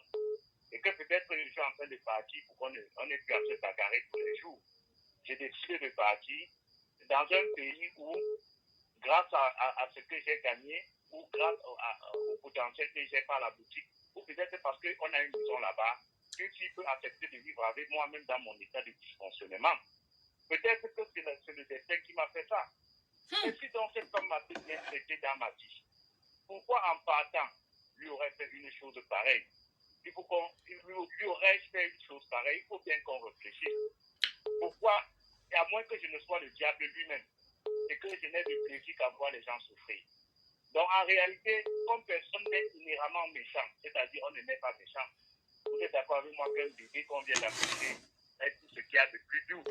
Et que peut-être je suis en train de partir pour qu'on n'ait plus à se bagarrer tous les jours. J'ai décidé de partir dans un pays où, grâce à ce que j'ai gagné, ou grâce au potentiel que j'ai par la boutique, ou peut-être parce qu'on a une maison là-bas, que tu peux accepter de vivre avec moi même dans mon état de dysfonctionnement. Peut-être que c'est le destin qui m'a fait ça. Et si donc cette femme m'a bien traité dans ma vie, pourquoi en partant, lui aurait fait une chose pareille? Lui aurais-je fait une chose pareille? Il faut bien qu'on réfléchisse. Pourquoi? Et à moins que je ne sois le diable lui-même, et que je n'ai de plaisir qu'à voir les gens souffrir. Donc en réalité, comme personne n'est inhéremment méchant, c'est-à-dire on ne n'est pas méchant, vous êtes d'accord avec moi qu'un bébé qu'on vient d'accoucher est tout ce qu'il y a de plus doux.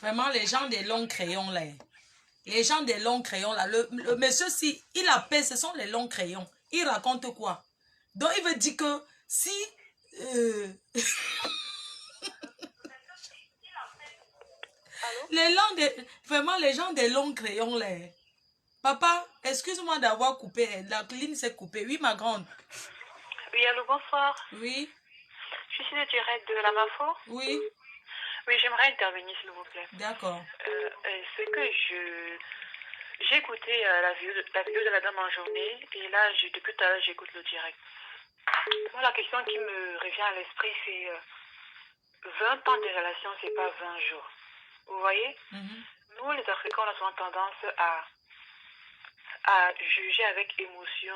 Vraiment, les gens des longs crayons là. Les gens des longs crayons là. Le monsieur, si il appelle, ce sont les longs crayons. Il raconte quoi? Donc il veut dire que si... vraiment les gens des longs crayons là. Papa, excuse-moi d'avoir coupé. La ligne s'est coupée. Oui, ma grande.
Oui, allô, bonsoir.
Oui.
Je suis le direct de la MAFO.
Oui.
Oui, j'aimerais intervenir, s'il vous plaît.
D'accord.
C'est que j'ai écouté la vidéo de la dame en journée et là, depuis tout à l'heure, j'écoute le direct. Moi, la question qui me revient à l'esprit, c'est 20 ans de relation, c'est pas 20 jours. Vous voyez? Nous, les Africains, on a souvent tendance à juger avec émotion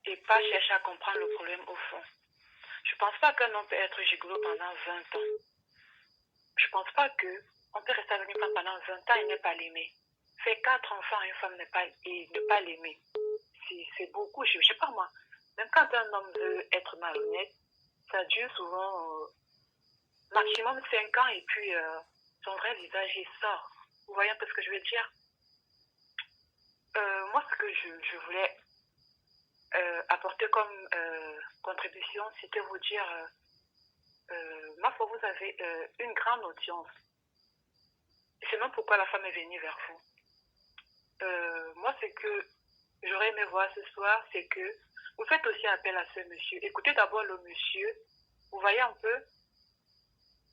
et pas chercher à comprendre le problème au fond. Je pense pas qu'un homme peut être gigolo pendant 20 ans. Je pense pas qu'on peut rester avec une femme pendant 20 ans et ne pas l'aimer. Faire 4 enfants à une femme et ne pas l'aimer, c'est beaucoup. Je sais pas moi. Même quand un homme veut être malhonnête, ça dure souvent maximum 5 ans et puis son vrai visage il sort. Vous voyez un peu ce que je veux dire? Moi, ce que je voulais apporter comme contribution, c'était vous dire, ma foi, vous avez une grande audience. C'est même pourquoi la femme est venue vers vous. Moi, ce que j'aurais aimé voir ce soir, c'est que vous faites aussi appel à ce monsieur. Écoutez d'abord le monsieur, vous voyez un peu,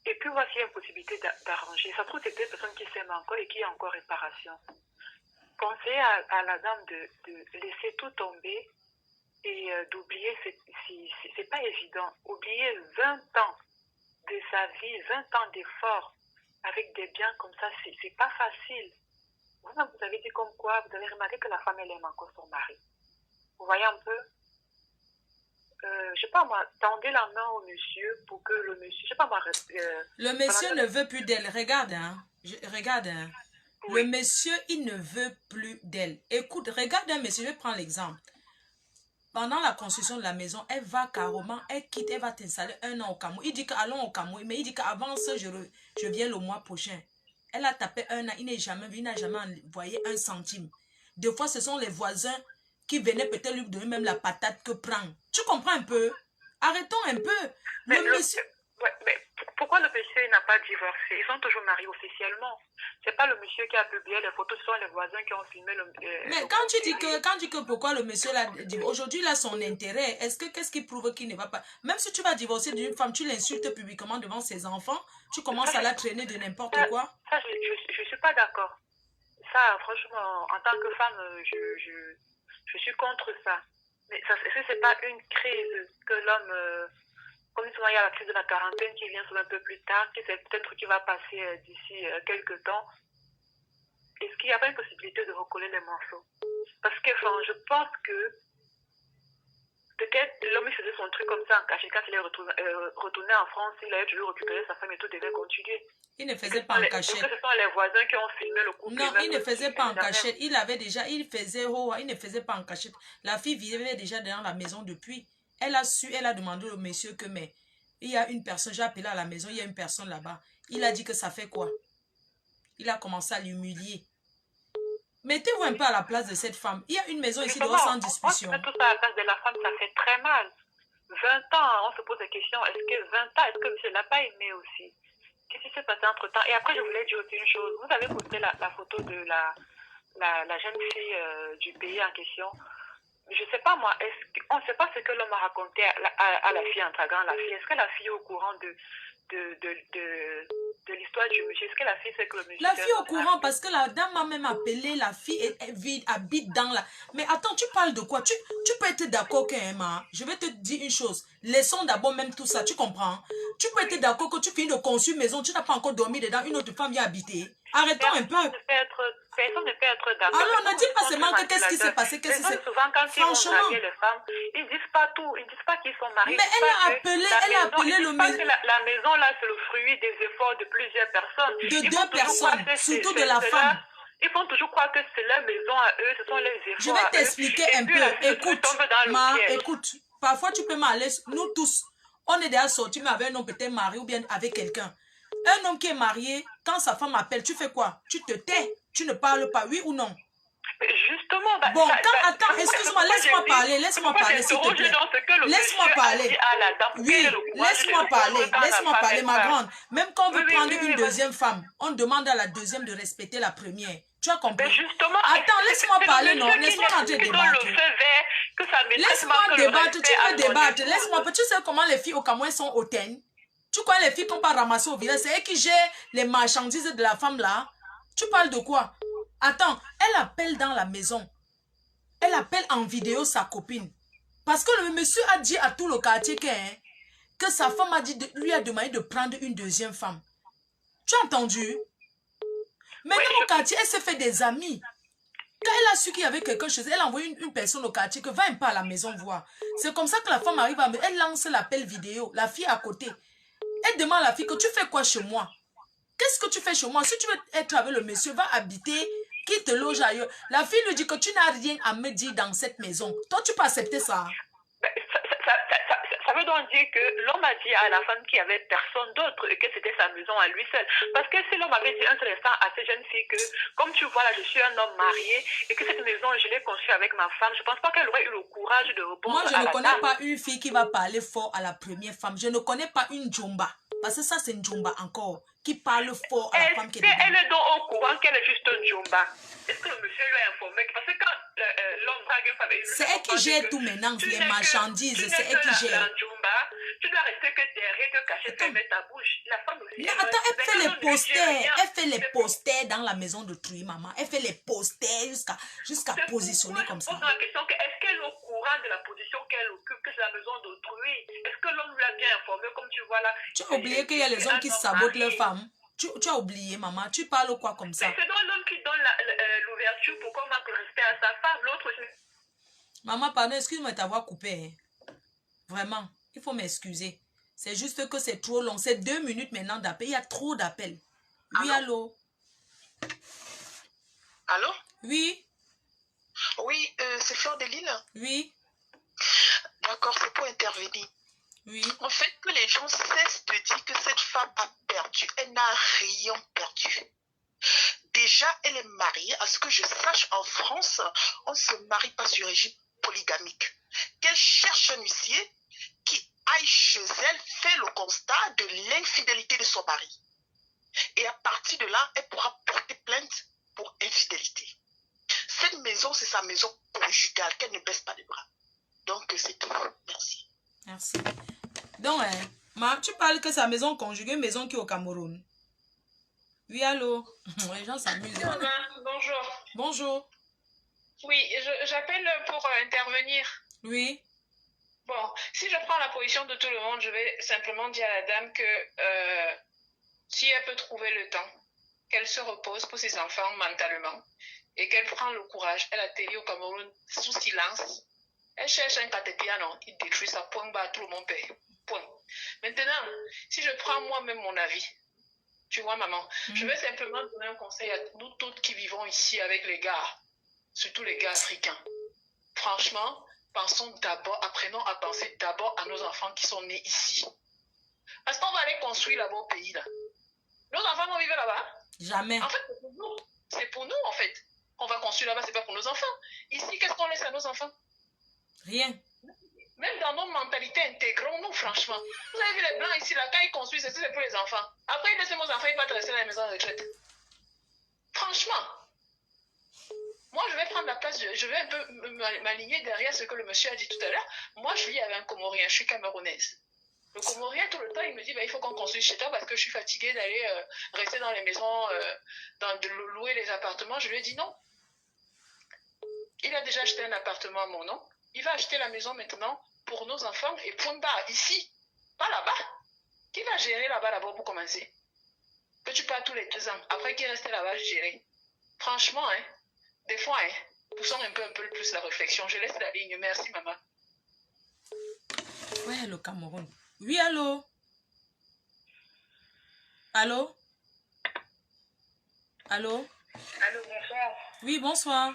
et puis voici une possibilité d'arranger. Ça se trouve, c'est deux personnes qui s'aiment encore et qui ont encore réparation. Pensez à la dame de laisser tout tomber et d'oublier, c'est pas évident. Oublier 20 ans de sa vie, 20 ans d'efforts avec des biens comme ça, c'est pas facile. Vous avez dit comme quoi, vous avez remarqué que la femme, elle aime encore son mari. Vous voyez un peu? Je sais pas moi, tendez la main au monsieur pour que le monsieur, je sais pas moi...
le monsieur ne veut plus d'elle. Regarde, hein. Regarde, hein. Oui. Le monsieur, il ne veut plus d'elle. Écoute, regarde un monsieur, je vais prendre l'exemple. Pendant la construction de la maison, elle va carrément, elle quitte, elle va t'installer 1 an au Cameroun. Il dit qu'allons au Cameroun, mais il dit qu'avant ça, je viens le mois prochain. Elle a tapé 1 an, il n'a jamais vu, il n'a jamais envoyé 1 centime. Des fois, ce sont les voisins qui venaient peut-être lui donner même la patate que prend. Tu comprends un peu? Arrêtons un peu.
Mais pourquoi le monsieur n'a pas divorcé? Ils sont toujours mariés officiellement. C'est pas le monsieur qui a publié les photos, ce sont les voisins qui ont filmé le...
Mais quand tu dis que pourquoi le monsieur l'a divorcé, aujourd'hui il a son intérêt, qu'est-ce qui prouve qu'il ne va pas? Même si tu vas divorcer d'une femme, tu l'insultes publiquement devant ses enfants, tu commences à la traîner de n'importe quoi.
Ça, je suis pas d'accord. Ça, franchement, en tant que femme, je suis contre ça. Mais est-ce que c'est pas une crise que l'homme... Comme souvent, il y a la crise de la quarantaine qui vient souvent un peu plus tard, qui c'est peut-être qui va passer d'ici quelques temps. Est-ce qu'il n'y a pas une possibilité de recoller les morceaux? Parce que enfin, je pense que peut-être l'homme faisait son truc comme ça en cachette. Quand il est retourné en France, il a toujours récupéré sa femme et tout devait continuer.
Il ne faisait pas en cachette.
Ce sont les voisins qui ont filmé le couple.
Non, il ne faisait pas en cachette. Il avait déjà, il ne faisait pas en cachette. La fille vivait déjà dans la maison depuis. Elle a demandé au monsieur que, mais il y a une personne, j'ai appelé à la maison, il y a une personne là-bas. Il a dit que ça fait quoi? Il a commencé à l'humilier. Mettez-vous un peu à la place de cette femme. Il y a une maison ici dehors sans discussion.
On se met tout ça à la place de la femme, ça fait très mal. 20 ans, on se pose la question, est-ce que 20 ans, est-ce que monsieur l'a pas aimé aussi? Qu'est-ce qui s'est passé entre temps? Et après, je voulais dire aussi une chose. Vous avez posté la photo de la jeune fille du pays en question. Je ne sais pas moi, on ne sait pas ce que l'homme a raconté à la fille en draguant la fille. Est-ce que la fille est au courant de l'histoire du monsieur? Est-ce que la fille sait que le monsieur...
La fille est au courant parce que la dame m'a même appelé, la fille habite dans la... Mais attends, tu parles de quoi? Tu peux être d'accord qu'Emma, je vais te dire une chose. Laissons d'abord même tout ça, tu comprends? Tu peux être d'accord que tu finis de construire une maison, tu n'as pas encore dormi dedans, une autre femme vient habiter. Arrêtons un peu.
Personne ne peut être d'accord.
Alors, ne dis pas seulement que qu'est-ce qui s'est passé, qu'est-ce qui s'est...
Souvent, quand ils vont draguer les femmes, ils ne disent pas tout, ils ne disent pas qu'ils sont mariés.
Mais elle a appelé le monsieur.
La maison, là, c'est le fruit des efforts de plusieurs personnes.
De 2 personnes, surtout de la femme.
Ils font toujours croire que c'est leur maison à eux, ce sont les efforts.
Je vais t'expliquer un peu. Écoute, parfois tu peux m'aller, nous tous, on est déjà sortis, mais avec un homme peut-être marié ou bien avec quelqu'un. Un homme qui est marié, quand sa femme appelle, tu fais quoi? Tu te tais, tu ne parles pas, oui ou non?
Justement,
bon, attends, excuse-moi, laisse-moi parler, s'il te plaît. Laisse-moi parler. Oui, laisse-moi parler, ma grande. Même quand on veut prendre une deuxième femme, on demande à la deuxième de respecter la première. Tu as compris?
Justement,
attends, laisse-moi parler, non, laisse-moi rentrer débattre. Laisse-moi débattre, tu veux débattre, laisse-moi, tu sais comment les filles au Cameroun sont hautaines? Tu crois les filles qu'on pas ramasser au village, c'est elles qui gèrent les marchandises de la femme là? Tu parles de quoi? Attends, elle appelle dans la maison. Elle appelle en vidéo sa copine. Parce que le monsieur a dit à tout le quartier que sa femme lui a demandé de prendre une deuxième femme. Tu as entendu? Maintenant au quartier, elle s'est fait des amis. Quand elle a su qu'il y avait quelqu'un chez elle, elle a envoyé une personne au quartier que va un peu à la maison voir. C'est comme ça que la femme arrive elle lance l'appel vidéo. La fille à côté. Elle demande à la fille que tu fais quoi chez moi? Qu'est-ce que tu fais chez moi? Si tu veux être avec le monsieur, va habiter, qui te loge ailleurs. La fille lui dit que tu n'as rien à me dire dans cette maison. Toi, tu peux accepter ça?
Ça veut donc dire que l'homme a dit à la femme qu'il n'y avait personne d'autre et que c'était sa maison à lui seul. Parce que si l'homme avait dit un seul instant à ces jeunes filles que, comme tu vois là, je suis un homme marié et que cette maison, je l'ai conçue avec ma femme, je ne pense pas qu'elle aurait eu le courage de répondre.
Moi, je ne connais pas une fille qui va parler fort à la première femme. Je ne connais pas une Djomba. Parce que ça, c'est une Djomba encore. Qui parle fort à la femme qui est dedans.
Elle est donc au courant qu'elle est juste une Djomba. Est-ce que le monsieur lui a informé? Parce que quand l'homme drague une femme...
C'est elle qui gère tout maintenant, les marchandises. C'est elle qui gère.
Tu dois rester que derrière, te cacher, fermer ta bouche. La femme aussi...
Mais attends, elle fait les posters. Elle fait les posters dans la maison de Truy, maman. Elle fait les posters jusqu'à positionner comme ça.
Je pose la question, est-ce qu'elle est au courant de la position qu'elle occupe, que c'est la maison d'autrui? Est-ce que l'homme lui a bien informé, comme tu vois là?
Tu as oublié qu'il y a les hommes qui sabotent leurs femmes. Tu as oublié, maman. Tu parles quoi comme ça?
C'est donc l'homme qui donne l'ouverture pour qu'on manque le respect à sa femme. L'autre...
Maman, pardon, excuse-moi de t'avoir coupé. Vraiment, il faut m'excuser. C'est juste que c'est trop long. C'est 2 minutes maintenant d'appel. Il y a trop d'appels. Oui, allô?
Allô?
Oui?
Oui, c'est Fleur de Lille?
Oui?
D'accord, c'est pour intervenir.
Oui.
En fait, que les gens cessent de dire que cette femme a perdu. Elle n'a rien perdu. Déjà, elle est mariée. À ce que je sache, en France, on ne se marie pas sur régime polygamique. Qu'elle cherche un huissier qui aille chez elle, fait le constat de l'infidélité de son mari. Et à partir de là, elle pourra porter plainte pour infidélité. Cette maison, c'est sa maison conjugale, qu'elle ne baisse pas les bras. Donc, c'est tout. Merci.
Merci. Donc, tu parles que sa maison conjuguée, une maison qui est au Cameroun. Oui, allô? Les gens s'amusent.
Bonjour.
Bonjour.
Oui, j'appelle pour intervenir.
Oui.
Bon, si je prends la position de tout le monde, je vais simplement dire à la dame que si elle peut trouver le temps, qu'elle se repose pour ses enfants mentalement et qu'elle prend le courage. Elle atterrit au Cameroun sous silence. Elle cherche un catépiano, il détruit ça, point bas, tout le monde paie. Point. Maintenant, si je prends moi-même mon avis, tu vois, maman, je vais simplement donner un conseil à nous toutes qui vivons ici avec les gars, surtout les gars africains. Franchement, apprenons à penser d'abord à nos enfants qui sont nés ici. Parce qu'on va aller construire là-bas au pays, là. Nos enfants vont vivre là-bas?
Jamais.
En fait, c'est pour nous. C'est pour nous, en fait. On va construire là-bas, c'est pas pour nos enfants. Ici, qu'est-ce qu'on laisse à nos enfants?
Rien.
Même dans nos mentalités, intégrons-nous, franchement. Vous avez vu les blancs ici, là, quand ils construisent, c'est pour les enfants. Après, ils laissent nos enfants, ils vont rester dans la maison de retraite. Franchement. Moi, je vais prendre la place, je vais un peu m'aligner derrière ce que le monsieur a dit tout à l'heure. Moi, je vis avec un Comorien, je suis camerounaise. Le Comorien, tout le temps, il me dit, il faut qu'on construise chez toi parce que je suis fatiguée d'aller rester dans les maisons, de louer les appartements. Je lui ai dit non. Il a déjà acheté un appartement à mon nom. Il va acheter la maison maintenant pour nos enfants et point barre, ici, pas là-bas. Qui va gérer là-bas d'abord pour commencer? Que tu pars tous les 2 ans. Après, qui reste là-bas, gérer. Franchement, des fois, poussons un peu plus la réflexion. Je laisse la ligne. Merci, maman.
Ouais, le Cameroun. Oui, allô? Allô? Allô?
Allô, bonsoir.
Oui, bonsoir.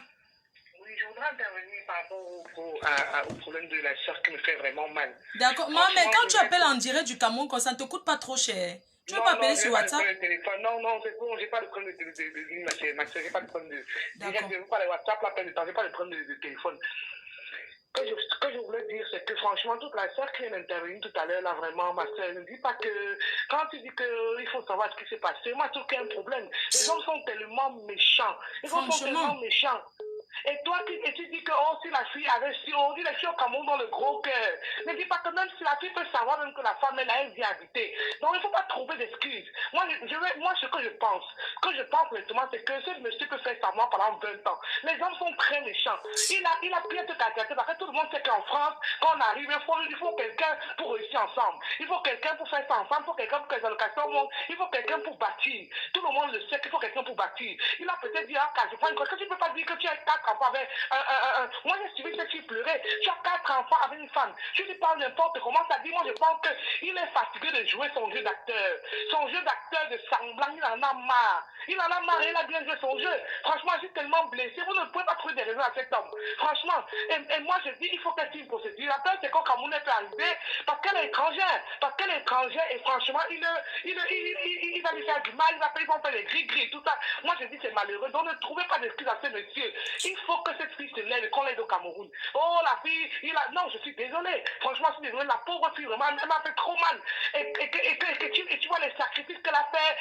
Oui, je voudrais intervenir par rapport au problème de la soeur qui me fait vraiment mal.
D'accord. Maman, mais quand tu appelles en direct du Cameroun, ça ne te coûte pas trop cher. Tu veux pas appeler sur WhatsApp?
Non, non, c'est bon, j'ai pas de problème de ligne, ma chérie, j'ai pas de problème de...
D'accord.
Je veux pas de WhatsApp, la peine de temps, j'ai pas de problème de téléphone. Ce que je voulais dire, c'est que franchement, toute la sœur qui est intervenue tout à l'heure, là, vraiment, ma sœur, ne dis pas que, quand tu dis qu'il faut savoir ce qui s'est passé, moi, je trouve qu'il y a un problème. Les hommes sont tellement méchants. Les hommes sont tellement méchants. Et toi, tu dis que oh, si la fille avait si, on dit les filles au Cameroun dans le gros cœur. Ne dis pas que même si la fille peut savoir même que la femme elle vient habiter. Donc il ne faut pas trouver d'excuses. Moi, ce que je pense maintenant, c'est que ce monsieur peut faire savoir pendant 20 ans. Les hommes sont très méchants. Il a pris toute la tête parce que tout le monde sait qu'en France, quand on arrive, il faut quelqu'un pour réussir ensemble. Il faut quelqu'un pour faire ça ensemble. Il faut quelqu'un pour que les allocations montent. Il faut quelqu'un pour bâtir. Tout le monde le sait qu'il faut quelqu'un pour bâtir. Il a peut-être dit, ah, je prends une chose. Que tu ne peux pas dire que tu as 4 enfants avec moi j'ai suivi cette fille pleurer. Tu as 4 enfants avec une femme. Tu lui parles n'importe comment, ça dit, moi je pense qu'il est fatigué de jouer son jeu d'acteur. Son jeu d'acteur de semblant, il en a marre. Il a bien joué son jeu. Franchement, je suis tellement blessé. Vous ne pouvez pas trouver des raisons à cet homme. Franchement, et moi je dis, il faut qu'elle suive une procédure. La peur, c'est qu'au Cameroun, elle peut arriver parce qu'elle est étrangère. Et franchement, il va lui faire du mal, ils vont faire les gris-gris, tout ça. Moi je dis, c'est malheureux. Donc ne trouvez pas d'excuses à ce monsieur. Il faut que cette fille se lève et qu'on l'aide au Cameroun. Oh, la fille, non, je suis désolé. Franchement, je suis désolé. La pauvre fille, vraiment, elle m'a fait trop mal. Et tu vois les sacrifices qu'elle a fait.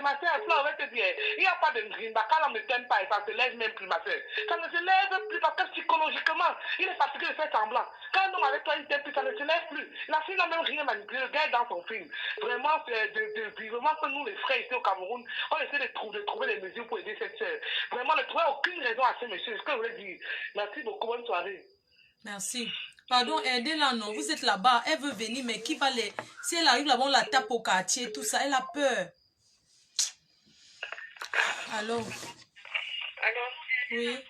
Ma soeur, on va te dire, il n'y a pas de grimba. Quand on ne t'aime pas, et ça ne se lève même plus, ma soeur. Ça ne se lève plus parce que psychologiquement, il est fatigué de faire semblant. Quand un homme avec toi, il t'aime plus, ça ne se lève plus. La fille n'a même rien manipulé. Le gars est dans son film. Vraiment, c'est vivement que nous, les frères ici au Cameroun, on essaie de trouver des mesures pour aider cette soeur. Vraiment, ne trouvez aucune raison à ce monsieur. C'est ce que je voulais dire. Merci beaucoup. Bonne soirée.
Merci. Pardon, aidez-la, non. Vous êtes là-bas. Elle veut venir, mais qui va les... Si elle arrive là-bas, on la tape au quartier, tout ça. Elle a peur. Allô?
Allô?
Oui.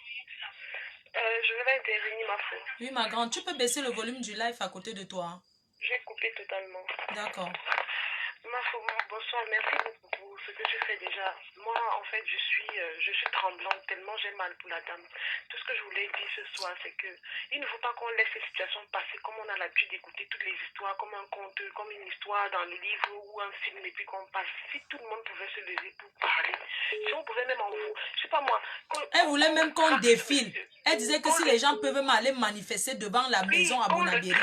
Je vais intervenir, ma fille.
Oui, ma grande. Tu peux baisser le volume du live à côté de toi. Hein?
J'ai coupé totalement.
D'accord.
Ma fille, bonsoir. Merci beaucoup pour ce que tu fais déjà. Moi, en fait, je suis tremblante tellement j'ai mal pour la dame. Tout ce que je voulais dire ce soir, c'est que il ne faut pas qu'on laisse ces situations passer comme on a l'habitude d'écouter toutes les histoires, comme un conte, comme une histoire dans le livre ou un film, et puis qu'on passe. Si tout le monde pouvait se lever pour parler, si on pouvait même en vous, je sais pas moi.
Elle voulait même qu'on défile. Elle disait que si les gens peuvent même aller manifester devant la maison à Bonabéry.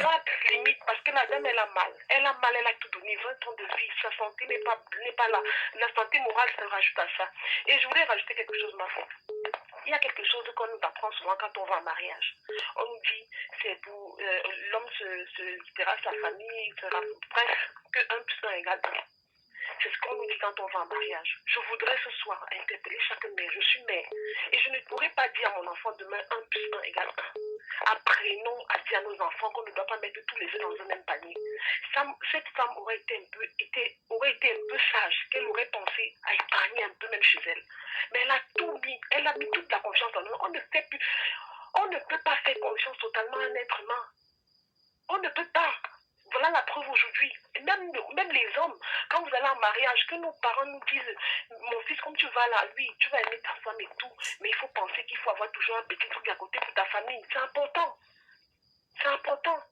Limite, parce que la dame, elle a mal. Elle a mal, elle a tout donné. 20 ans de vie, sa santé n'est pas là. La santé morale se rajoute à ça. Et je voulais rajouter quelque chose, ma femme. Il y a quelque chose qu'on nous apprend souvent quand on va en mariage. On nous dit, c'est pour l'homme se quittera sa famille, bref, que 1 plus 1 égale 1. C'est ce qu'on nous dit quand on va en mariage. Je voudrais ce soir interpeller chaque mère. Je suis mère. Et je ne pourrais pas dire à mon enfant demain 1 plus 1 égale 1. Apprenons à dire à nos enfants qu'on ne doit pas mettre tous les œufs dans un même panier. Cette femme aurait été un peu sage, qu'elle aurait pensé à épargner un peu même chez elle. Mais elle a tout mis. Elle a mis toute la confiance en nous. On ne peut pas faire confiance totalement à un être humain. On ne peut pas. Voilà la preuve aujourd'hui. Même les hommes, quand vous allez en mariage, que nos parents nous disent, mon fils, comme tu vas là, oui, tu vas aimer ta femme et tout, mais il faut penser qu'il faut avoir toujours un petit truc à côté pour ta famille. C'est important. C'est important.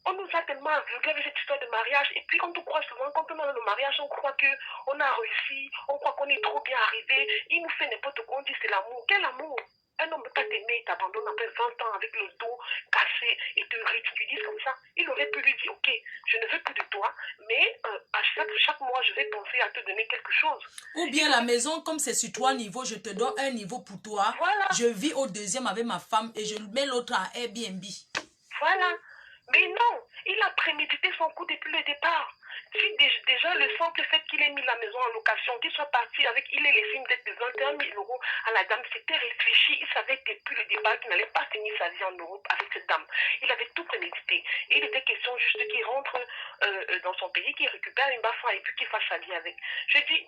On nous a tellement aveuglés avec cette histoire de mariage. Et puis, quand on croit souvent, quand on est dans le mariage, on croit qu'on a réussi, on croit qu'on est trop bien arrivé. Il nous fait n'importe quoi, on dit c'est l'amour. Quel amour? Un homme ne peut pas t'aimer et t'abandonne après 20 ans avec le dos cassé et te ridiculise comme ça. Il aurait pu lui dire, ok, je ne veux plus de toi, mais à chaque mois, je vais penser à te donner quelque chose.
Ou bien la maison, comme c'est sur 3 niveaux, je te donne un niveau pour toi.
Voilà.
Je vis au 2e avec ma femme et je mets l'autre à Airbnb.
Voilà. Mais non, il a prémédité son coup depuis le départ. Si déjà le simple fait qu'il ait mis la maison en location, qu'il soit parti avec, il ait laissé une dette de 21 000 euros à la dame, c'était réfléchi. Il savait depuis le départ qu'il n'allait pas finir sa vie en Europe avec cette dame. Il avait tout prémédité. Et il était question juste qu'il rentre dans son pays, qu'il récupère une baffe et puis qu'il fasse sa vie avec. Je dis,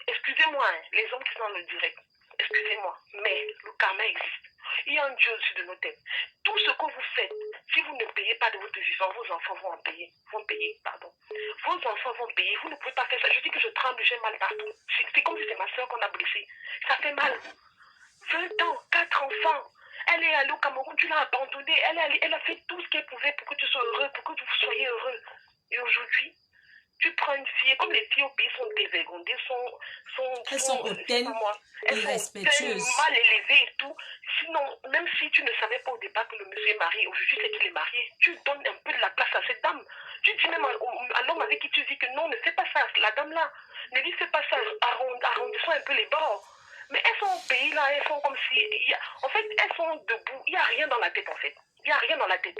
excusez-moi, hein, les hommes qui sont dans le direct, excusez-moi, mais le karma existe. Il y a un Dieu au-dessus de nos têtes. Tout ce que vous faites, si vous ne payez pas de votre vivant, vos enfants vont payer. Vos enfants vont payer. Vous ne pouvez pas faire ça. Je dis que je tremble, j'ai mal partout. C'est comme si c'est ma soeur qu'on a blessée. Ça fait mal. 20 ans, 4 enfants. Elle est allée au Cameroun, tu l'as abandonnée. Elle a fait tout ce qu'elle pouvait pour que tu sois heureux, pour que vous soyez heureux. Et aujourd'hui,
Tu prends une fille, comme les filles au pays sont dévergondées,
elles sont hautaines, irrespectueuses,
mal élevées et tout. Sinon, même si tu ne savais pas au départ que le monsieur est marié, aujourd'hui c'est qu'il est marié, tu donnes un peu de la place à cette dame. Tu dis même à l'homme avec qui tu vis que non, ne fais pas ça, la dame là, ne lui fais pas ça, arrondissons un peu les bords. Mais elles sont au pays là, elles sont comme si, en fait, elles sont debout, il n'y a rien dans la tête en fait. Il n'y a rien dans la tête.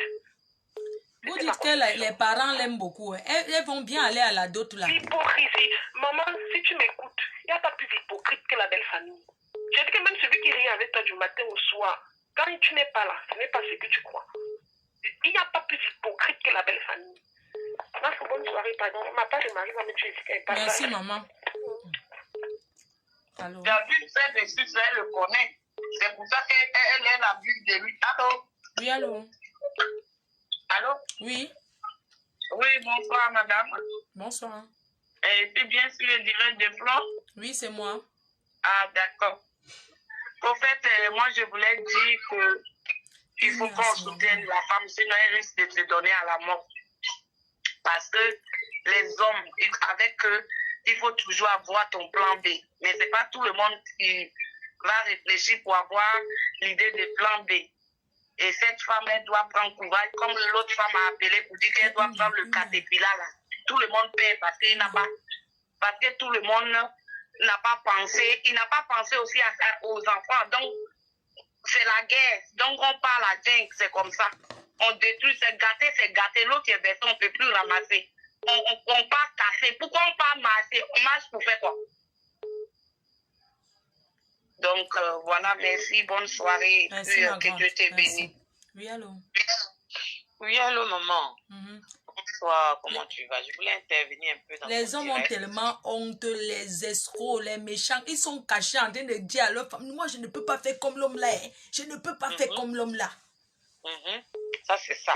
Vous dites que les parents l'aiment beaucoup. Elles vont bien aller à la dot là.
L'hypocrisie. Maman, si tu m'écoutes, il n'y a pas plus hypocrite que la belle famille. J'ai dit que même celui qui rit avec toi du matin au soir, quand tu n'es pas là, ce n'est pas ce que tu crois. Il n'y a pas plus hypocrite que la belle famille. Bonne soirée, pardon. Ma part de mari va me tuer.
Merci, maman.
Allô? David, c'est dessus, elle le connaît. C'est pour ça qu'elle est la vue de lui. Allô?
Oui, allô?
Allô?
Oui.
Oui, bonsoir, madame.
Bonsoir.
C'est bien sur le direct de Flan?
Oui, c'est moi.
Ah, d'accord. En fait, moi, je voulais dire que il faut qu'on soutienne la femme, sinon elle risque de se donner à la mort. Parce que les hommes, avec eux, il faut toujours avoir ton plan B. Mais ce n'est pas tout le monde qui va réfléchir pour avoir l'idée de plan B. Et cette femme, elle doit prendre courage, comme l'autre femme a appelé pour dire qu'elle doit prendre le caterpillar là. Tout le monde paie parce qu'il n'a pas, parce que tout le monde n'a pas pensé, il n'a pas pensé aussi aux enfants. Donc, c'est la guerre. Donc, on parle à dingue, c'est comme ça. On détruit, c'est gâté. L'autre est versé, on ne peut plus ramasser. On part casser. Pourquoi on part marcher? On marche pour faire quoi? Donc, voilà, merci, bonne soirée.
Merci,
que Dieu te bénisse.
Oui, allô?
Oui, allô, maman. Bonsoir, comment tu vas? Je voulais intervenir un peu dans
les hommes
direct.
ont tellement honte, les escrocs, les méchants, ils sont cachés en train de dire à leur femme, moi, je ne peux pas faire comme l'homme là. Je ne peux pas faire comme l'homme là.
Ça, c'est ça.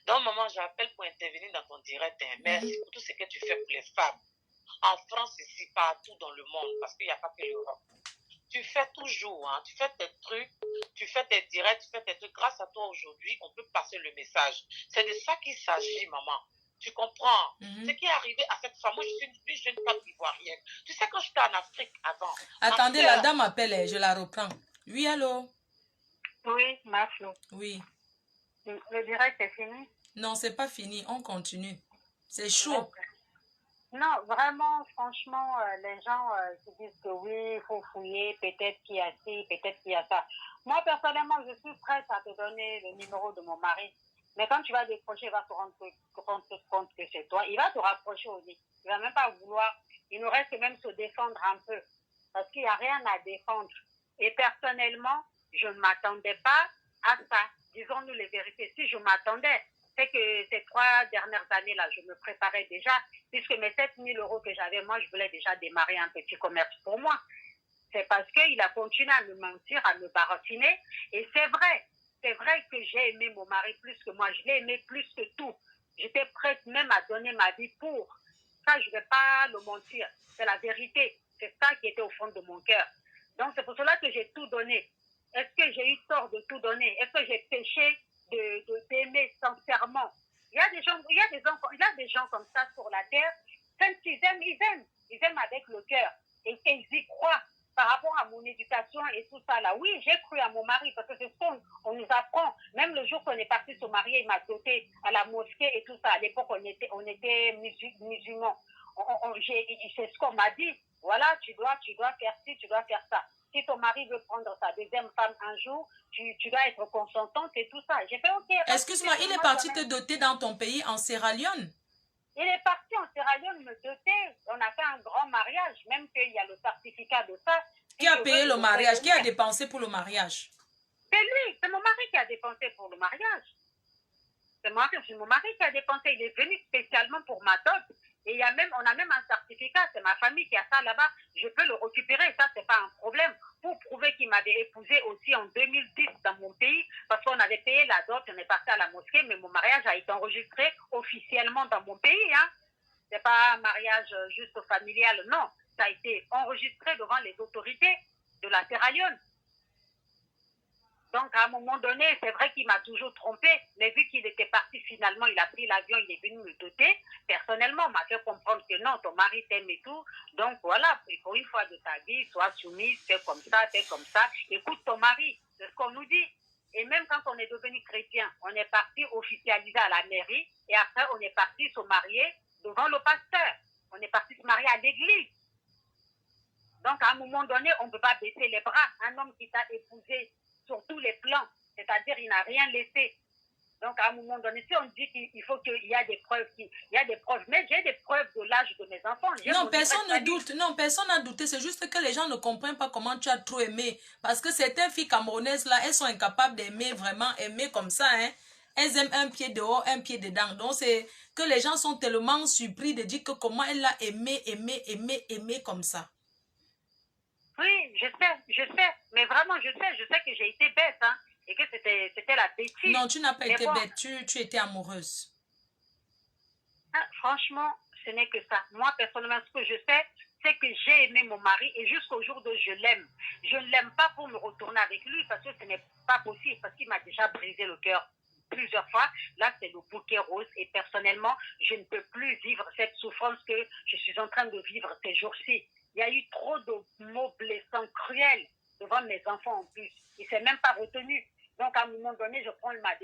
Donc, maman, j'appelle pour intervenir dans ton direct. Merci pour tout ce que tu fais pour les femmes. En France, ici, partout dans le monde, parce qu'il n'y a pas que l'Europe. Tu fais toujours, hein, tu fais tes trucs, tu fais tes directs, tu fais tes trucs. Grâce à toi, aujourd'hui, on peut passer le message. C'est de ça qu'il s'agit, maman. Tu comprends? Ce qui est arrivé à cette femme, moi, je suis une jeune femme ivoirienne. Tu sais, quand j'étais en Afrique avant...
Attendez, la dame appelle, je la reprends. Oui, allô?
Oui, Maflo.
Oui.
Le direct est fini?
Non, c'est pas fini, on continue. C'est chaud.
Non, vraiment, franchement, les gens qui disent que oui, il faut fouiller, peut-être qu'il y a ci, peut-être qu'il y a ça. Moi, personnellement, je suis prête à te donner le numéro de mon mari. Mais quand tu vas décrocher, il va te rendre compte que c'est toi. Il va te rapprocher aussi. Il va même pas vouloir. Il nous reste même se défendre un peu. Parce qu'il n'y a rien à défendre. Et personnellement, je ne m'attendais pas à ça. Disons-nous les vérités. Si je m'attendais, c'est que ces 3 dernières années-là, je me préparais déjà, puisque mes 7 000 € que j'avais, moi, je voulais déjà démarrer un petit commerce pour moi. C'est parce qu'il a continué à me mentir, à me baratiner. Et c'est vrai que j'ai aimé mon mari plus que moi. Je l'ai aimé plus que tout. J'étais prête même à donner ma vie pour. Ça, je ne vais pas le mentir. C'est la vérité. C'est ça qui était au fond de mon cœur. Donc, c'est pour cela que j'ai tout donné. Est-ce que j'ai eu tort de tout donner? Est-ce que j'ai péché d'aimer sincèrement? Il y a des gens comme ça sur la terre. Quand ils aiment avec le cœur et qu'ils y croient par rapport à mon éducation et tout ça là. Oui, j'ai cru à mon mari parce que c'est ce qu'on nous apprend. Même le jour qu'on est parti se marier, il m'a doté à la mosquée et tout ça. À l'époque, on était musulmans. C'est ce qu'on m'a dit. Voilà, tu dois faire ci, tu dois faire ça. Si ton mari veut prendre sa deuxième femme un jour, tu dois être consentante et tout ça. J'ai fait OK.
Excuse-moi, il est parti te doter dans ton pays en Sierra Leone?
Il est parti en Sierra Leone me doter. On a fait un grand mariage, même qu'il y a le certificat de ça.
Qui a payé le mariage? Qui a dépensé pour le mariage?
C'est lui, c'est mon mari qui a dépensé pour le mariage. C'est mon mari qui a dépensé. Il est venu spécialement pour ma dot. Et on a même un certificat, c'est ma famille qui a ça là-bas. Je peux le récupérer, ça c'est pas un problème. Pour prouver qu'il m'avait épousé aussi en 2010 dans mon pays, parce qu'on avait payé la dot, on est parti à la mosquée, mais mon mariage a été enregistré officiellement dans mon pays. Hein. C'est pas un mariage juste familial, non. Ça a été enregistré devant les autorités de la Sierra Leone.
Donc, à un moment donné, c'est vrai qu'il m'a toujours trompé, mais vu qu'il était parti finalement, il a pris l'avion, il est venu me doter. Personnellement, on m'a fait comprendre que non, ton mari t'aime et tout. Donc, voilà, pour une fois de ta vie, sois soumise, fais comme ça, écoute ton mari, c'est ce qu'on nous dit. Et même quand on est devenu chrétien, on est parti officialiser à la mairie et après, on est parti se marier devant le pasteur. On est parti se marier à l'église. Donc, à un moment donné, on ne peut pas baisser les bras. Un homme qui t'a épousé sur tous les plans, c'est-à-dire il n'a rien laissé. Donc, à un moment donné, si on dit qu'il faut qu'il y a des preuves, mais j'ai des preuves de l'âge de mes enfants.
Non, personne ne doute. Non, personne n'a douté. C'est juste que les gens ne comprennent pas comment tu as trop aimé. Parce que certaines filles camerounaises, là, elles sont incapables d'aimer, vraiment aimer comme ça, hein. Elles aiment un pied dehors, un pied dedans. Donc, c'est que les gens sont tellement surpris de dire que comment elle l'a aimé comme ça.
Oui, je sais. Mais vraiment, je sais que j'ai été bête, hein. Et que c'était la bêtise.
Non, tu n'as pas été bête, tu étais amoureuse.
Ah, franchement, ce n'est que ça. Moi, personnellement, ce que je sais, c'est que j'ai aimé mon mari et jusqu'au jour de je l'aime. Je ne l'aime pas pour me retourner avec lui parce que ce n'est pas possible, parce qu'il m'a déjà brisé le cœur plusieurs fois. Là, c'est le bouquet rose et personnellement, je ne peux plus vivre cette souffrance que je suis en train de vivre ces jours-ci. Il y a eu trop de mots blessants, cruels devant mes enfants en plus. Il ne s'est même pas retenu. Donc, à un moment donné, je prends la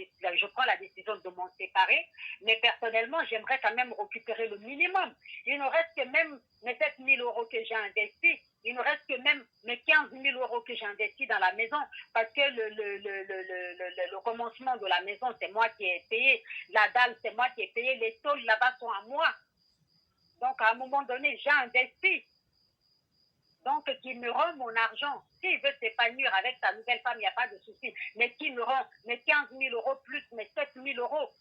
décision de m'en séparer. Mais personnellement, j'aimerais quand même récupérer le minimum. Il ne reste que même mes 7 000 € que j'ai investis. Il ne reste que même mes 15 000 € que j'ai investis dans la maison. Parce que le commencement de la maison, c'est moi qui ai payé. La dalle, c'est moi qui ai payé. Les tôles là-bas sont à moi. Donc, à un moment donné, j'ai investi. Donc, qu'il me rend mon argent. S'il veut s'épanouir avec sa nouvelle femme, il n'y a pas de souci. Mais qu'il me rend mes 15 000 € plus mes 7 000 €.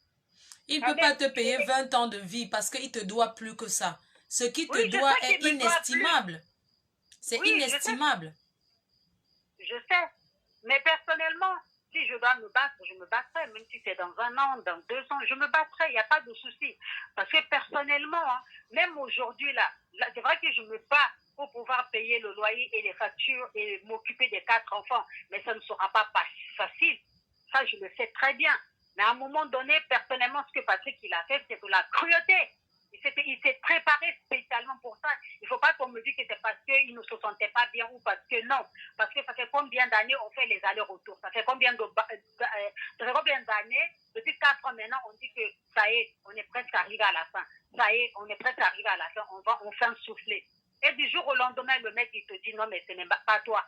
Il ne peut pas te payer 20 ans de vie parce qu'il te doit plus que ça. Ce qui te doit est inestimable. C'est inestimable.
Je sais. Mais personnellement, si je dois me battre, je me battrai. Même si c'est dans 1 an, dans 2 ans, je me battrai. Il n'y a pas de souci. Parce que personnellement, hein, même aujourd'hui, là c'est vrai que je me bats pour pouvoir payer le loyer et les factures et m'occuper des 4 enfants. Mais ça ne sera pas facile. Ça, je le sais très bien. Mais à un moment donné, personnellement, ce que Patrick il a fait, c'est de la cruauté. Il s'est préparé spécialement pour ça. Il ne faut pas qu'on me dise que c'est parce qu'il ne se sentait pas bien ou parce que non. Parce que ça fait combien d'années on fait les allers-retours? Ça fait combien d'années? Depuis 4 ans maintenant, on dit que ça y est, on est presque arrivé à la fin. Ça y est, on est presque arrivé à la fin. On va enfin souffler. Et du jour au lendemain, le mec, il te dit non, mais ce n'est pas toi.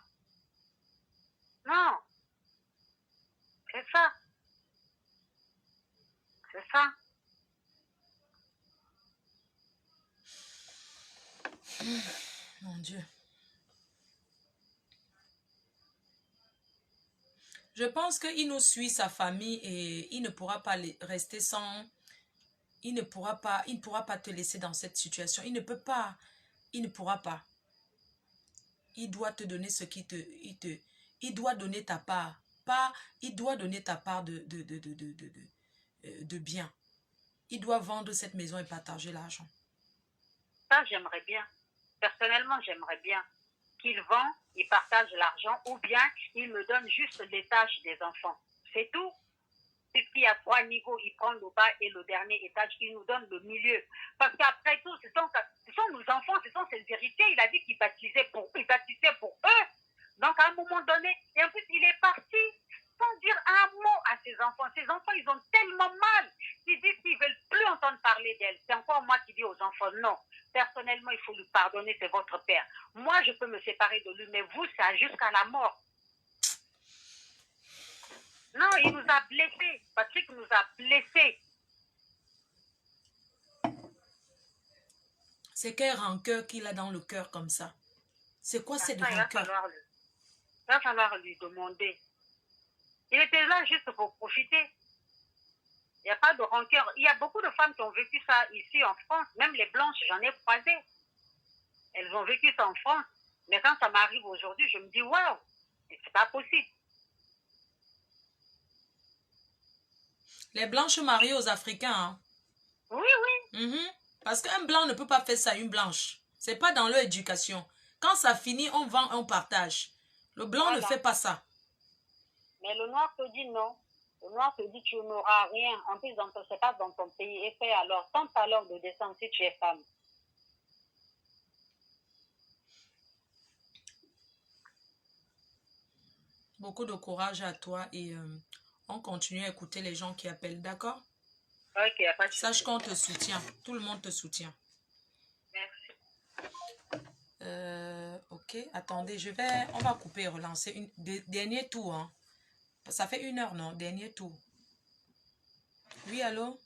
Non. C'est ça. C'est ça.
Mon Dieu. Je pense qu'il nous suit, sa famille, et il ne pourra pas rester sans... Il ne pourra pas te laisser dans cette situation. Il ne peut pas. Il ne pourra pas. Il doit te donner ce qui il doit donner ta part. Il doit donner ta part de bien. Il doit vendre cette maison et partager l'argent.
Ça, j'aimerais bien. Personnellement, j'aimerais bien qu'il vend, il partage l'argent ou bien il me donne juste l'étage des enfants. C'est tout. Puisqu'il y a 3 niveaux, il prend le bas et le dernier étage, il nous donne le milieu. Parce qu'après tout, ce sont nos enfants, ce sont ses héritiers. Il a dit qu'il baptisait pour eux. Donc, à un moment donné, et en plus, il est parti sans dire un mot à ses enfants. Ses enfants, ils ont tellement mal. Ils disent qu'ils ne veulent plus entendre parler d'elle. C'est encore moi qui dis aux enfants, non. Personnellement, il faut lui pardonner, c'est votre père. Moi, je peux me séparer de lui, mais vous, c'est jusqu'à la mort. Non, il nous a blessés. Patrick nous a blessés.
C'est quelle rancœur qu'il a dans le cœur comme ça? C'est quoi cette rancœur?
Il va falloir lui demander. Il était là juste pour profiter. Il n'y a pas de rancœur. Il y a beaucoup de femmes qui ont vécu ça ici en France. Même les blanches, j'en ai croisé. Elles ont vécu ça en France. Mais quand ça m'arrive aujourd'hui, je me dis, waouh, c'est pas possible.
Les blanches mariées aux Africains. Hein?
Oui, oui.
Parce qu'un blanc ne peut pas faire ça à une blanche. C'est pas dans leur éducation. Quand ça finit, on vend, on partage. Le blanc ne fait pas ça.
Mais le noir te dit non. Le noir te dit tu n'auras rien. En plus, c'est pas dans ton pays. Et fait alors, tente alors de descendre si tu es femme.
Beaucoup de courage à toi et on continue à écouter les gens qui appellent, d'accord?
Ok, pas de
Sache qu'on te soutient. Tout le monde te soutient.
Merci.
Ok, attendez, on va couper et relancer. Dernier tour, hein. Ça fait 1 heure, non? Dernier tour. Oui, allô?